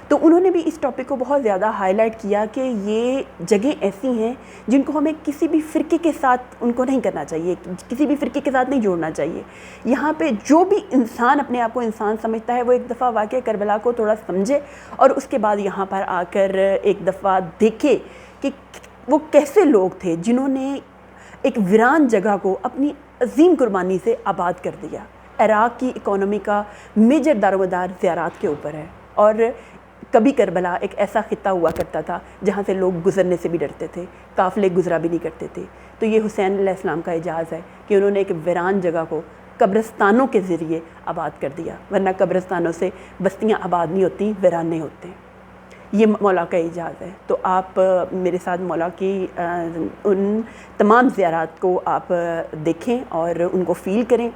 تو انہوں نے بھی اس ٹاپک کو بہت زیادہ ہائی لائٹ کیا کہ یہ جگہیں ایسی ہیں جن کو ہمیں کسی بھی فرقے کے ساتھ ان کو نہیں کرنا چاہیے، کسی بھی فرقے کے ساتھ نہیں جوڑنا چاہیے۔ یہاں پہ جو بھی انسان اپنے آپ کو انسان سمجھتا ہے وہ ایک دفعہ واقعہ کربلا کو تھوڑا سمجھے اور اس کے بعد یہاں پر آ کر ایک دفعہ دیکھے کہ وہ کیسے لوگ تھے جنہوں نے ایک ویران جگہ کو اپنی عظیم قربانی سے آباد کر دیا۔ عراق کی اکانومی کا میجر دار و مدار زیارات کے اوپر ہے، اور کبھی کربلا ایک ایسا خطہ ہوا کرتا تھا جہاں سے لوگ گزرنے سے بھی ڈرتے تھے، قافلے گزرا بھی نہیں کرتے تھے۔ تو یہ حسین علیہ السلام کا اعجاز ہے کہ انہوں نے ایک ویران جگہ کو قبرستانوں کے ذریعے آباد کر دیا، ورنہ قبرستانوں سے بستیاں آباد نہیں ہوتی، ویران نہیں ہوتے۔ یہ مولا کا اعجاز ہے۔ تو آپ میرے ساتھ مولا کی ان تمام زیارات کو آپ دیکھیں اور ان کو فیل کریں۔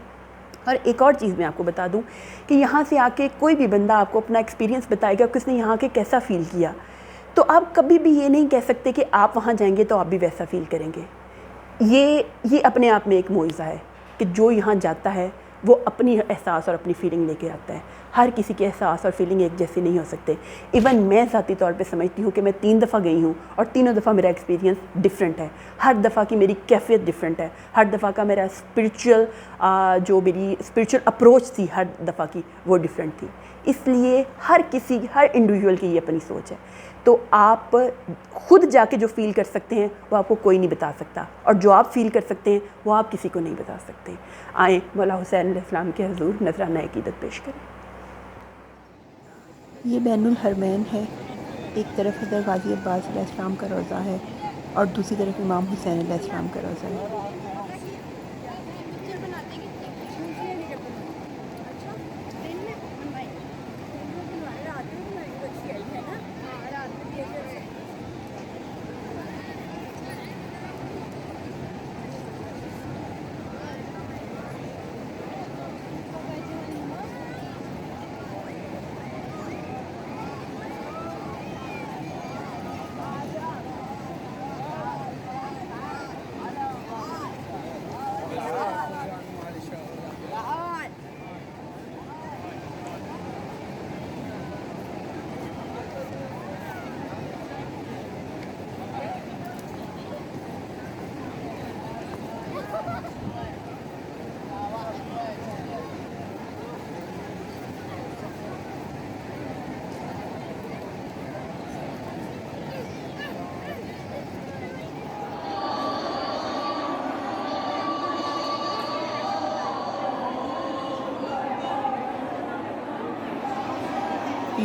اور ایک اور چیز میں آپ کو بتا دوں کہ یہاں سے آ کے کوئی بھی بندہ آپ کو اپنا ایکسپیرینس بتائے گا کہ اس نے یہاں کے کیسا فیل کیا، تو آپ کبھی بھی یہ نہیں کہہ سکتے کہ آپ وہاں جائیں گے تو آپ بھی ویسا فیل کریں گے۔ یہ اپنے آپ میں ایک معجزہ ہے کہ جو یہاں جاتا ہے وہ اپنی احساس اور اپنی فیلنگ لے کے آتا ہے۔ ہر کسی کے احساس اور فیلنگ ایک جیسے نہیں ہو سکتے۔ ایون میں ذاتی طور پہ سمجھتی ہوں کہ میں 3 دفعہ گئی ہوں اور تینوں دفعہ میرا ایکسپیرینس ڈفرینٹ ہے، ہر دفعہ کی میری کیفیت ڈفرینٹ ہے، ہر دفعہ کا میرا جو میری اسپرچل اپروچ تھی ہر دفعہ کی وہ ڈفرینٹ تھی۔ اس لیے ہر انڈیویجول کی یہ اپنی سوچ ہے۔ تو آپ خود جا کے جو فیل کر سکتے ہیں وہ آپ کو کوئی نہیں بتا سکتا، اور جو آپ فیل کر سکتے ہیں وہ آپ کسی کو نہیں بتا سکتے۔ آئیں مولا حسین علیہ السلام کے حضور نذرانہ عقیدت پیش کریں۔ یہ بین الحرمین ہے، ایک طرف حضرت غازی عباس علیہ السلام کا روضہ ہے اور دوسری طرف امام حسین علیہ السلام کا روضہ ہے۔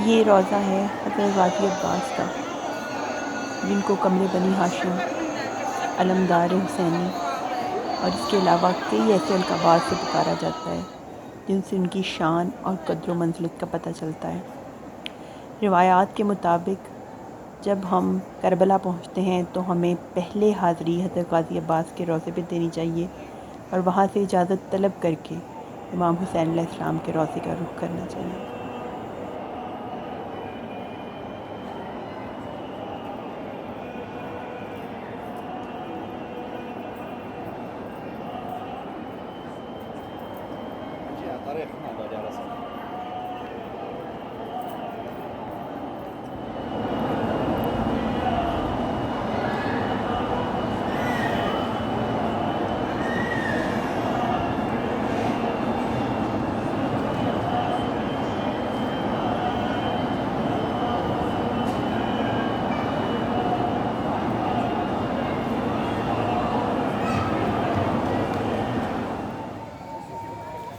یہ روضہ ہے حضرت غازی عباس کا، جن کو قمر بنی ہاشم، علمدار حسینی اور اس کے علاوہ کئی ایسے القابات سے پکارا جاتا ہے جن سے ان کی شان اور قدر و منزلت کا پتہ چلتا ہے۔ روایات کے مطابق جب ہم کربلا پہنچتے ہیں تو ہمیں پہلے حاضری حضرت غازی عباس کے روضے پہ دینی چاہیے اور وہاں سے اجازت طلب کر کے امام حسین علیہ السلام کے روضے کا رخ کرنا چاہیے۔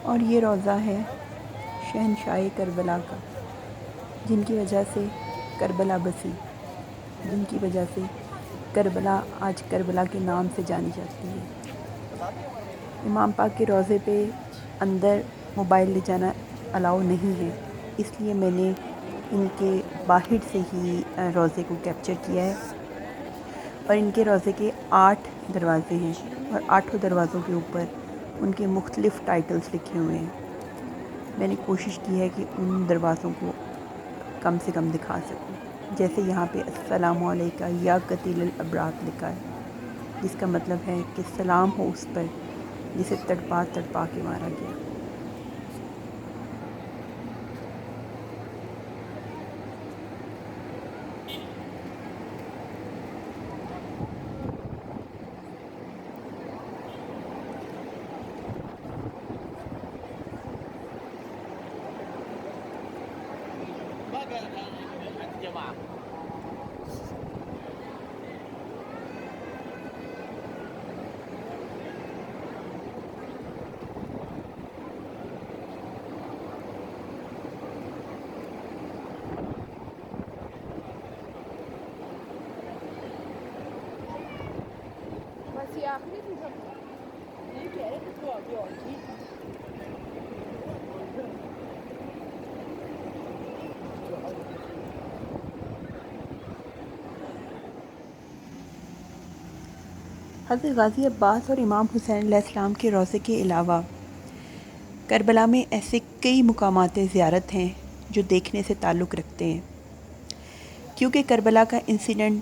اور یہ روضہ ہے شہنشاہ کربلا کا، جن کی وجہ سے کربلا بسی، جن کی وجہ سے کربلا آج کربلا کے نام سے جانی جاتی ہے۔ امام پاک کے روضے پہ اندر موبائل لے جانا الاؤ نہیں ہے، اس لیے میں نے ان کے باہر سے ہی روضے کو کیپچر کیا ہے۔ اور ان کے روضے کے 8 دروازے ہیں اور 8 دروازوں کے اوپر ان کے مختلف ٹائٹلز لکھے ہوئے ہیں۔ میں نے کوشش کی ہے کہ ان دروازوں کو کم سے کم دکھا سکوں، جیسے یہاں پہ السلام علیکہ یا قتیل الابراک لکھا ہے، جس کا مطلب ہے کہ سلام ہو اس پر جسے تڑپا تڑپا کے مارا گیا۔ حضرت غازی عباس اور امام حسین علیہ السلام کے روضے کے علاوہ کربلا میں ایسے کئی مقامات زیارت ہیں جو دیکھنے سے تعلق رکھتے ہیں، کیونکہ کربلا کا انسیڈنٹ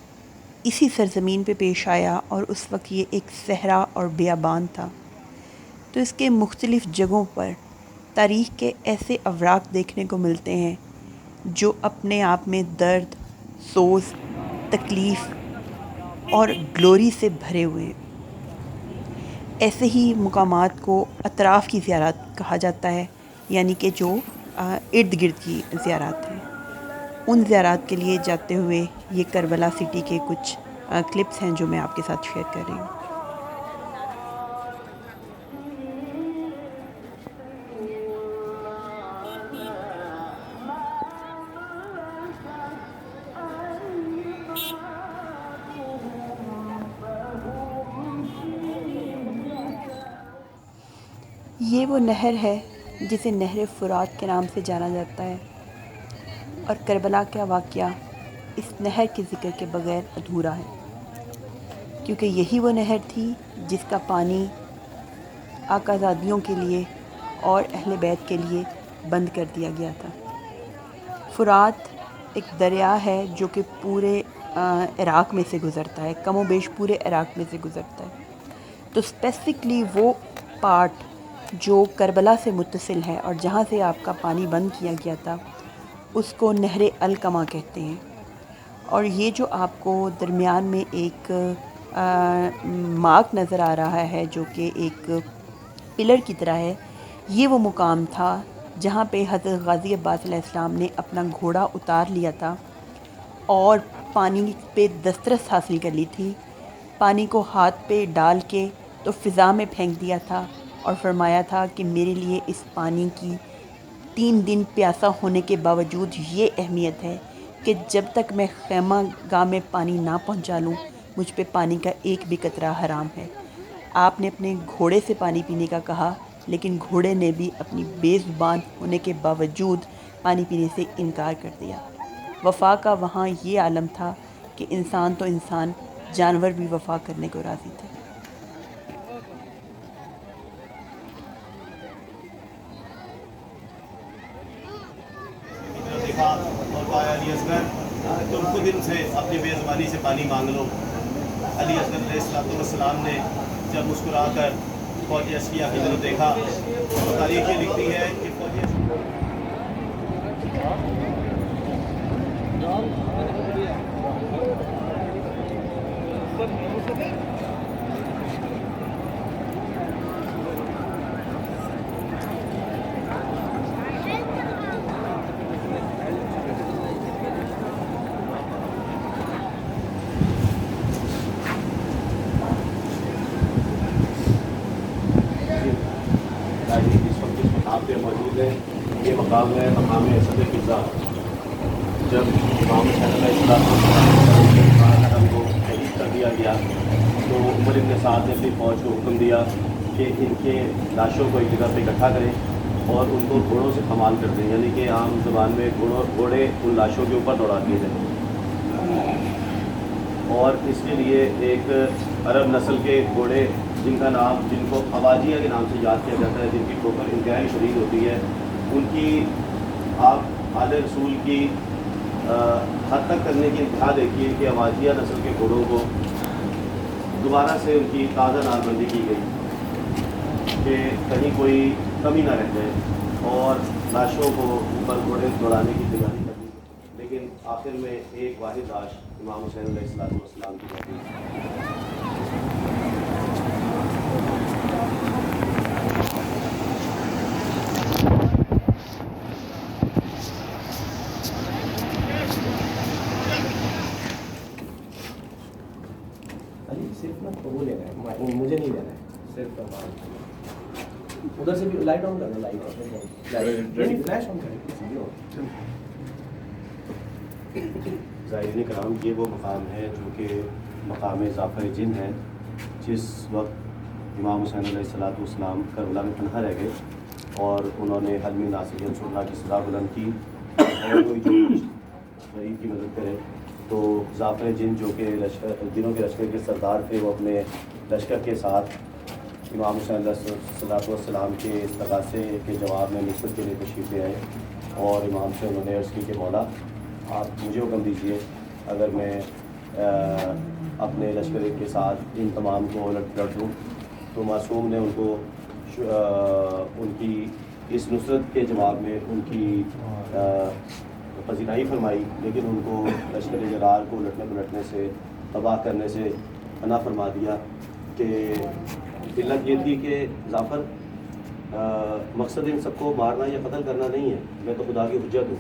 اسی سرزمین پہ پیش آیا اور اس وقت یہ ایک صحرا اور بیابان تھا، تو اس کے مختلف جگہوں پر تاریخ کے ایسے اوراق دیکھنے کو ملتے ہیں جو اپنے آپ میں درد، سوز، تکلیف اور گلوری سے بھرے ہوئے ہیں۔ ایسے ہی مقامات کو اطراف کی زیارت کہا جاتا ہے، یعنی کہ جو ارد گرد کی زیارات ہیں۔ ان زیارات کے لیے جاتے ہوئے یہ کربلا سٹی کے کچھ کلپس ہیں جو میں آپ کے ساتھ شیئر کر رہی ہوں۔ یہ وہ نہر ہے جسے نہر فرات کے نام سے جانا جاتا ہے، اور کربلا کا واقعہ اس نہر کے ذکر کے بغیر ادھورا ہے، کیونکہ یہی وہ نہر تھی جس کا پانی آقازادیوں کے لیے اور اہل بیت کے لیے بند کر دیا گیا تھا۔ فرات ایک دریا ہے جو کہ پورے عراق میں سے گزرتا ہے، کم و بیش پورے عراق میں سے گزرتا ہے۔ تو اسپیسیفکلی وہ پارٹ جو کربلا سے متصل ہے اور جہاں سے آپ کا پانی بند کیا گیا تھا، اس کو نہر القمہ کہتے ہیں۔ اور یہ جو آپ کو درمیان میں ایک مارک نظر آ رہا ہے جو کہ ایک پلر کی طرح ہے، یہ وہ مقام تھا جہاں پہ حضرت غازی عباس علیہ السلام نے اپنا گھوڑا اتار لیا تھا اور پانی پہ دسترس حاصل کر لی تھی، پانی کو ہاتھ پہ ڈال کے تو فضا میں پھینک دیا تھا اور فرمایا تھا کہ میرے لیے اس پانی کی 3 دن پیاسا ہونے کے باوجود یہ اہمیت ہے کہ جب تک میں خیمہ گاہ میں پانی نہ پہنچا لوں مجھ پہ پانی کا ایک بھی قطرہ حرام ہے۔ آپ نے اپنے گھوڑے سے پانی پینے کا کہا، لیکن گھوڑے نے بھی اپنی بے زبان ہونے کے باوجود پانی پینے سے انکار کر دیا۔ وفا کا وہاں یہ عالم تھا کہ انسان تو انسان، جانور بھی وفا کرنے کو راضی تھے۔ دیکھا اور کہا علی اصغر تم خود ان سے اپنی بے زبانی سے پانی مانگ لو۔ علی اصغر علیہ السلام نے جب مسکرا کر فوج اشقیاء کی طرف دیکھا تو تاریخ یہ لکھتی ہے کہ فوج موجود ہے، یہ مقام ہے مقام اسد فضا۔ جب امام حسین علیہ السلام کو شہید کر دیا گیا تو عمر بن سعد نے اپنی فوج کو حکم دیا کہ ان کے لاشوں کو ایک جگہ پہ اکٹھا کریں اور ان کو گھوڑوں سے حمال کر دیں، یعنی کہ عام زبان میں گھوڑے ان لاشوں کے اوپر دوڑا دیے جائیں۔ اور اس کے لیے ایک عرب نسل کے گھوڑے جن کو خواجیہ کے نام سے یاد کیا جاتا ہے، جن کی ٹھوکر انتہائی شدید ہوتی ہے، ان کی آپ آل رسول کی حد تک کرنے کی انتہا دیکھیے کہ خواجیہ نسل کے گھوڑوں کو دوبارہ سے ان کی تازہ نالبندی کی گئی کہ کہیں کوئی کمی نہ رہ جائے، اور لاشوں کو اوپر گھوڑے دوڑانے کی تیاری کر دی، لیکن آخر میں ایک واحد لاش امام حسین علیہ السلام کی رہ گئی۔ صرف نا وہ لینا ہے، مجھے نہیں لینا ہے، صرف ادھر سے بھی لائٹ آن کرنا، لائٹ فلیش آن کرنا۔ زائرین کرام، یہ وہ مقام ہے جو کہ مقام ظافر جن ہے، جس وقت امام حسین علیہ السلام کربلا میں تنہا رہ گئے اور انہوں نے حلمی ناصر انصر اللہ کی صدا بلند کی اور کوئی جو غریب کی مدد کرے، تو ظافر جن جو کہ جنوں کے لشکر کے سردار تھے، وہ اپنے لشکر کے ساتھ امام حسین علیہ السلام کے استغاثے کے جواب میں نصرت کے لیے تشریف لے آئے، اور امام سے انہوں نے عرض کی کہ مولا آپ مجھے حکم دیجیے، اگر میں اپنے لشکر کے ساتھ ان تمام کو لڑ دوں۔ تو معصوم نے ان کو ان کی اس نصرت کے جواب میں ان کی پذیرائی فرمائی، لیکن ان کو لشکر جرار کو لٹنے پلٹنے سے، تباہ کرنے سے منع فرما دیا کہ علت یہ تھی کہ ظافر مقصد ان سب کو مارنا یا قتل کرنا نہیں ہے، میں تو خدا کی حجت ہوں،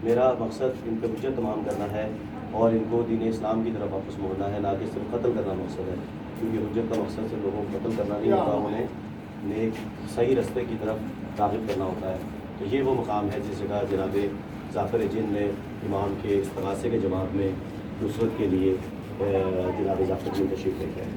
میرا مقصد ان پہ حجت تمام کرنا ہے اور ان کو دین اسلام کی طرف واپس موڑنا ہے، نہ کہ صرف قتل کرنا مقصد ہے، کیونکہ حجت کا مقصد صرف لوگوں کو قتل کرنا نہیں ہوتا، انہیں نیک صحیح رستے کی طرف راغب کرنا ہوتا ہے۔ تو یہ وہ مقام ہے جس جگہ جناب ظافر جن نے امام کے استغاثے کے جواب میں نصرت کے لیے جناب ظافر جن تشریف لے گئے۔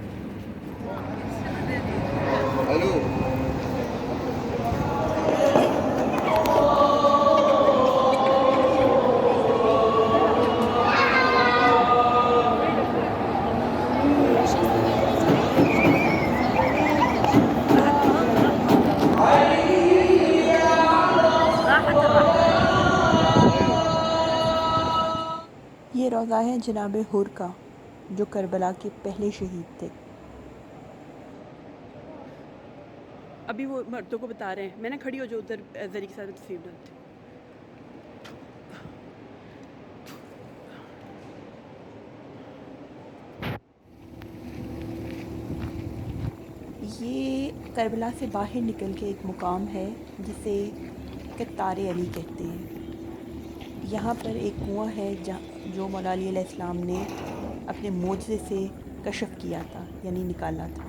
یہ روضہ ہے جناب حر کا، جو کربلا کے پہلے شہید تھے۔ ابھی وہ مردوں کو بتا رہے ہیں، میں نے کھڑی ہو جو ادھر زری کے ساتھ تصویر ڈالتے۔ یہ کربلا سے باہر نکل کے ایک مقام ہے جسے کتار علی کہتے ہیں۔ یہاں پر ایک کنواں ہے جو مولا علی علیہ السلام نے اپنے معجزے سے کشف کیا تھا، یعنی نکالا تھا۔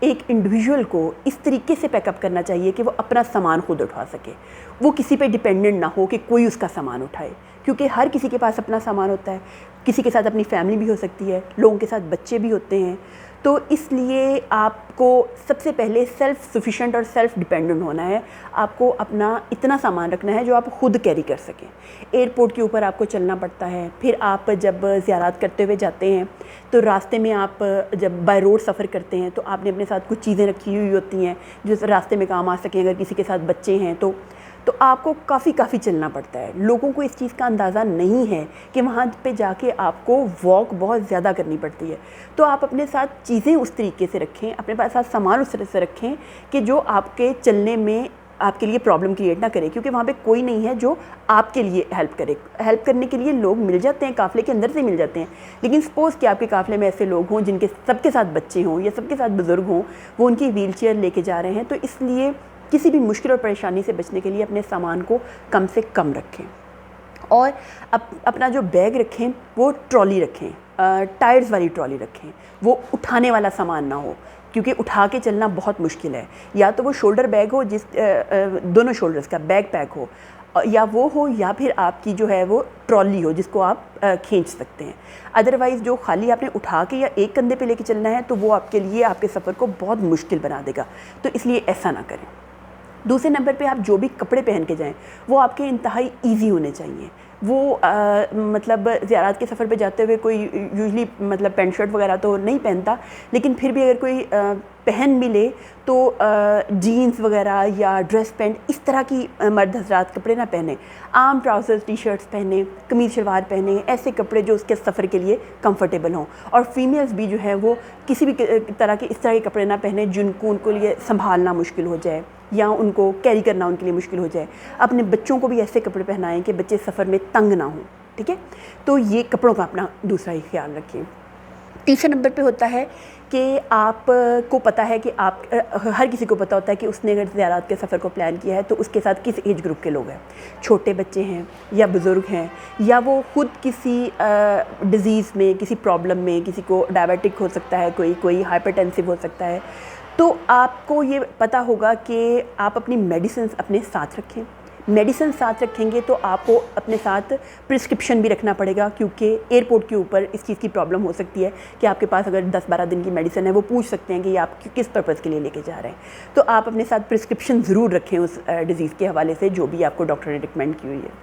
ایک انڈیویجول کو اس طریقے سے پیک اپ کرنا چاہیے کہ وہ اپنا سامان خود اٹھا سکے، وہ کسی پہ ڈیپینڈنٹ نہ ہو کہ کوئی اس کا سامان اٹھائے، کیونکہ ہر کسی کے پاس اپنا سامان ہوتا ہے، کسی کے ساتھ اپنی فیملی بھی ہو سکتی ہے، لوگوں کے ساتھ بچے بھی ہوتے ہیں. تو اس لیے آپ کو سب سے پہلے سیلف سفیشینٹ اور سیلف ڈیپینڈنٹ ہونا ہے. آپ کو اپنا اتنا سامان رکھنا ہے جو آپ خود کیری کر سکیں. ایئرپورٹ کے اوپر آپ کو چلنا پڑتا ہے، پھر آپ جب زیارات کرتے ہوئے جاتے ہیں تو راستے میں آپ جب بائی روڈ سفر کرتے ہیں تو آپ نے اپنے ساتھ کچھ چیزیں رکھی ہوئی ہوتی ہیں جو راستے میں کام آ سکیں. اگر کسی کے ساتھ بچے ہیں تو آپ کو کافی چلنا پڑتا ہے. لوگوں کو اس چیز کا اندازہ نہیں ہے کہ وہاں پہ جا کے آپ کو واک بہت زیادہ کرنی پڑتی ہے. تو آپ اپنے ساتھ چیزیں اس طریقے سے رکھیں، اپنے پاس ساتھ سامان اس طرح سے رکھیں کہ جو آپ کے چلنے میں آپ کے لیے پرابلم کریٹ نہ کرے، کیونکہ وہاں پہ کوئی نہیں ہے جو آپ کے لیے ہیلپ کرے. ہیلپ کرنے کے لیے لوگ مل جاتے ہیں، قافلے کے اندر سے مل جاتے ہیں، لیکن سپوز کہ آپ کے قافلے میں ایسے لوگ ہوں جن کے سب کے ساتھ بچے ہوں یا سب کے ساتھ بزرگ ہوں، وہ ان کی ویل چیئر لے کے جا رہے ہیں، تو اس لیے کسی بھی مشکل اور پریشانی سے بچنے کے لیے اپنے سامان کو کم سے کم رکھیں. اور اپنا جو بیگ رکھیں وہ ٹرالی رکھیں، ٹائرز والی ٹرالی رکھیں، وہ اٹھانے والا سامان نہ ہو، کیونکہ اٹھا کے چلنا بہت مشکل ہے. یا تو وہ شولڈر بیگ ہو، جس دونوں شولڈرز کا بیگ پیک ہو، یا وہ ہو، یا پھر آپ کی جو ہے وہ ٹرالی ہو جس کو آپ کھینچ سکتے ہیں. ادروائز جو خالی آپ نے اٹھا کے یا ایک کندھے پہ لے کے چلنا ہے تو وہ آپ کے لیے آپ کے سفر کو بہت مشکل بنا دے گا. تو اس لیے ایسا نہ کریں. دوسرے نمبر پہ آپ جو بھی کپڑے پہن کے جائیں وہ آپ کے انتہائی ایزی ہونے چاہیے. وہ مطلب زیارات کے سفر پہ جاتے ہوئے کوئی یوزلی مطلب پینٹ شرٹ وغیرہ تو نہیں پہنتا، لیکن پھر بھی اگر کوئی پہن بھی لے تو جینز وغیرہ یا ڈریس پینٹ اس طرح کی مرد حضرات کپڑے نہ پہنیں. عام ٹراؤزرز، ٹی شرٹس پہنیں، قمیض شلوار پہنیں، ایسے کپڑے جو اس کے سفر کے لیے کمفرٹیبل ہوں. اور فیمیلز بھی جو ہیں وہ کسی بھی طرح کے اس طرح کے کپڑے نہ پہنیں جن کو ان کو لیے سنبھالنا مشکل ہو جائے یا ان کو کیری کرنا ان کے لیے مشکل ہو جائے. اپنے بچوں کو بھی ایسے کپڑے پہنائیں کہ بچے سفر میں تنگ نہ ہوں. ٹھیک ہے، تو یہ کپڑوں کا اپنا دوسرا ہی خیال رکھیں. تیسرے نمبر پہ ہوتا ہے کہ آپ کو پتہ ہے کہ آپ ہر کسی کو پتہ ہوتا ہے کہ اس نے اگر زیارات کے سفر کو پلان کیا ہے تو اس کے ساتھ کس ایج گروپ کے لوگ ہیں. چھوٹے بچے ہیں یا بزرگ ہیں یا وہ خود کسی ڈیزیز میں، کسی پرابلم میں، کسی کو ڈائبیٹک ہو سکتا ہے، کوئی ہائپر ٹینسو ہو سکتا ہے. تو آپ کو یہ پتہ ہوگا کہ آپ اپنی میڈیسنز اپنے ساتھ رکھیں. میڈیسن ساتھ رکھیں گے تو آپ کو اپنے ساتھ پرسکرپشن بھی رکھنا پڑے گا، کیونکہ ایئرپورٹ کے اوپر اس چیز کی پرابلم ہو سکتی ہے کہ آپ کے پاس اگر 10-12 دن کی میڈیسن ہے وہ پوچھ سکتے ہیں کہ یہ آپ کس پرپز کے لیے لے کے جا رہے ہیں. تو آپ اپنے ساتھ پرسکرپشن ضرور رکھیں اس ڈیزیز کے حوالے سے جو بھی آپ کو ڈاکٹر نے ریکمینڈ کی ہوئی ہے.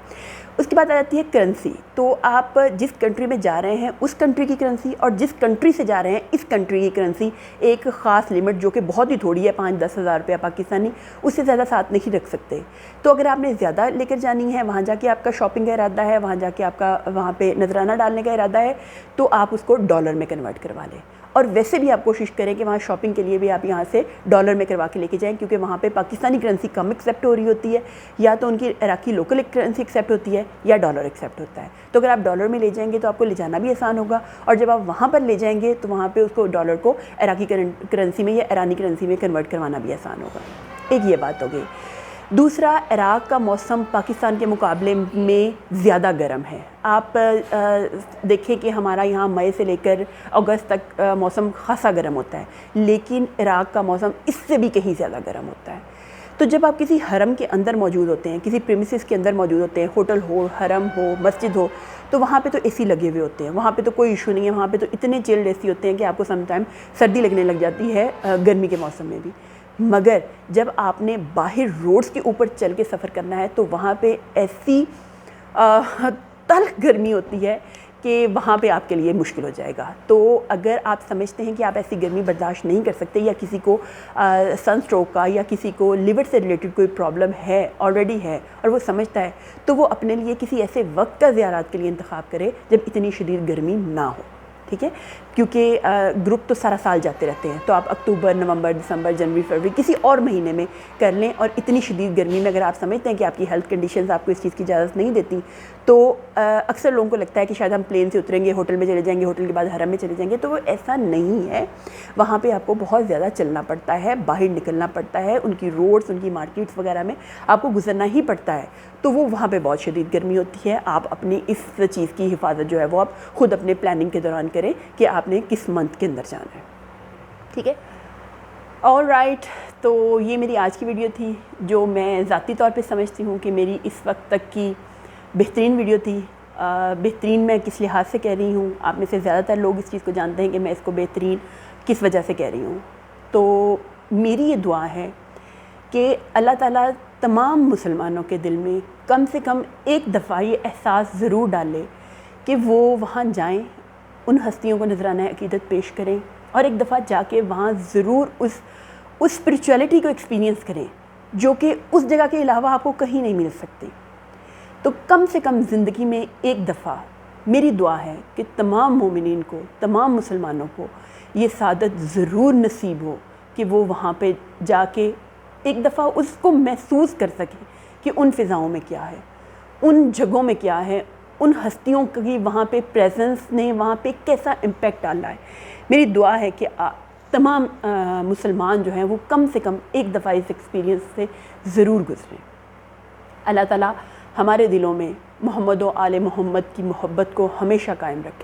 اس کے بعد آ جاتی ہے کرنسی. تو آپ جس کنٹری میں جا رہے ہیں اس کنٹری کی کرنسی اور جس کنٹری سے جا رہے ہیں اس کنٹری کی کرنسی ایک خاص لمٹ جو کہ بہت ہی تھوڑی ہے 5-10 ہزار روپیہ پاکستانی، اس سے زیادہ ساتھ نہیں رکھ سکتے. تو اگر آپ نے زیادہ لے کر جانی ہے، وہاں جا کے آپ کا شاپنگ کا ارادہ ہے، وہاں جا کے آپ کا وہاں پہ نذرانہ ڈالنے کا ارادہ ہے، تو آپ اس کو ڈالر میں کنورٹ کروا لیں. اور ویسے بھی آپ کوشش کریں کہ وہاں شاپنگ کے لیے بھی آپ یہاں سے ڈالر میں کروا کے لے کے جائیں، کیونکہ وہاں پہ پاکستانی کرنسی کم ایکسیپٹ ہو رہی ہوتی ہے، یا تو ان کی عراقی لوکل کرنسی ایکسیپٹ ہوتی ہے یا ڈالر ایکسیپٹ ہوتا ہے. تو اگر آپ ڈالر میں لے جائیں گے تو آپ کو لے جانا بھی آسان ہوگا، اور جب آپ وہاں پر لے جائیں گے تو وہاں پہ اس کو ڈالر کو عراقی کرنسی میں یا ایرانی کرنسی میں کنورٹ کروانا بھی آسان ہوگا. ایک یہ بات ہو گئی. دوسرا، عراق کا موسم پاکستان کے مقابلے میں زیادہ گرم ہے. آپ دیکھیں کہ ہمارا یہاں مئی سے لے کر اگست تک موسم خاصا گرم ہوتا ہے، لیکن عراق کا موسم اس سے بھی کہیں زیادہ گرم ہوتا ہے. تو جب آپ کسی حرم کے اندر موجود ہوتے ہیں، کسی پریمیسز کے اندر موجود ہوتے ہیں، ہوٹل ہو، حرم ہو، مسجد ہو، تو وہاں پہ تو اے سی لگے ہوئے ہوتے ہیں، وہاں پہ تو کوئی ایشو نہیں ہے. وہاں پہ تو اتنے چلڈ اے سی ہوتے ہیں کہ آپ کو سم ٹائم سردی لگنے لگ جاتی ہے گرمی کے موسم میں بھی. مگر جب آپ نے باہر روڈز کے اوپر چل کے سفر کرنا ہے تو وہاں پہ ایسی تلخ گرمی ہوتی ہے کہ وہاں پہ آپ کے لیے مشکل ہو جائے گا. تو اگر آپ سمجھتے ہیں کہ آپ ایسی گرمی برداشت نہیں کر سکتے، یا کسی کو سن سٹروک کا یا کسی کو لیور سے ریلیٹڈ کوئی پرابلم ہے، آلریڈی ہے، اور وہ سمجھتا ہے، تو وہ اپنے لیے کسی ایسے وقت کا زیارات کے لیے انتخاب کرے جب اتنی شدید گرمی نہ ہو. ٹھیک ہے، کیونکہ گروپ تو سارا سال جاتے رہتے ہیں، تو آپ اکتوبر، نومبر، دسمبر، جنوری، فروری کسی اور مہینے میں کر لیں. اور اتنی شدید گرمی میں اگر آپ سمجھتے ہیں کہ آپ کی ہیلتھ کنڈیشنز آپ کو اس چیز کی اجازت نہیں دیتی، تو اکثر لوگوں کو لگتا ہے کہ شاید ہم پلین سے اتریں گے، ہوٹل میں چلے جائیں گے، ہوٹل کے بعد حرم میں چلے جائیں گے. تو وہ ایسا نہیں ہے. وہاں پہ آپ کو بہت زیادہ چلنا پڑتا ہے، باہر نکلنا پڑتا ہے، ان کی روڈز، ان کی مارکیٹس وغیرہ میں آپ کو گزرنا ہی پڑتا ہے. تو وہ وہاں پہ بہت شدید گرمی ہوتی ہے. آپ اپنی اس چیز کی حفاظت جو ہے وہ آپ خود اپنے پلاننگ کے دوران کریں کہ آپ نے کس منتھ کے اندر جانا ہے. ٹھیک ہے. آل رائٹ، تو یہ میری آج کی ویڈیو تھی جو میں ذاتی طور پہ سمجھتی ہوں کہ میری اس وقت تک کی بہترین ویڈیو تھی۔ بہترین میں کس لحاظ سے کہہ رہی ہوں، آپ میں سے زیادہ تر لوگ اس چیز کو جانتے ہیں کہ میں اس کو بہترین کس وجہ سے کہہ رہی ہوں۔ تو میری یہ دعا ہے کہ اللہ تعالیٰ تمام مسلمانوں کے دل میں کم سے کم ایک دفعہ یہ احساس ضرور ڈالے کہ وہ وہاں جائیں، ان ہستیوں کو نذرانہ عقیدت پیش کریں، اور ایک دفعہ جا کے وہاں ضرور اس اسپریچولیٹی کو ایکسپیرینس کریں جو کہ اس جگہ کے علاوہ آپ کو کہیں نہیں مل سکتی۔ تو کم سے کم زندگی میں ایک دفعہ میری دعا ہے کہ تمام مومنین کو، تمام مسلمانوں کو یہ سعادت ضرور نصیب ہو کہ وہ وہاں پہ جا کے ایک دفعہ اس کو محسوس کر سکیں کہ ان فضاؤں میں کیا ہے، ان جگہوں میں کیا ہے، ان ہستیوں کی وہاں پہ پریزنس نے وہاں پہ کیسا امپیکٹ ڈالا ہے۔ میری دعا ہے کہ تمام مسلمان جو ہیں وہ کم سے کم ایک دفعہ اس ایکسپیرینس سے ضرور گزریں۔ اللہ تعالیٰ ہمارے دلوں میں محمد و آل محمد کی محبت کو ہمیشہ قائم رکھے۔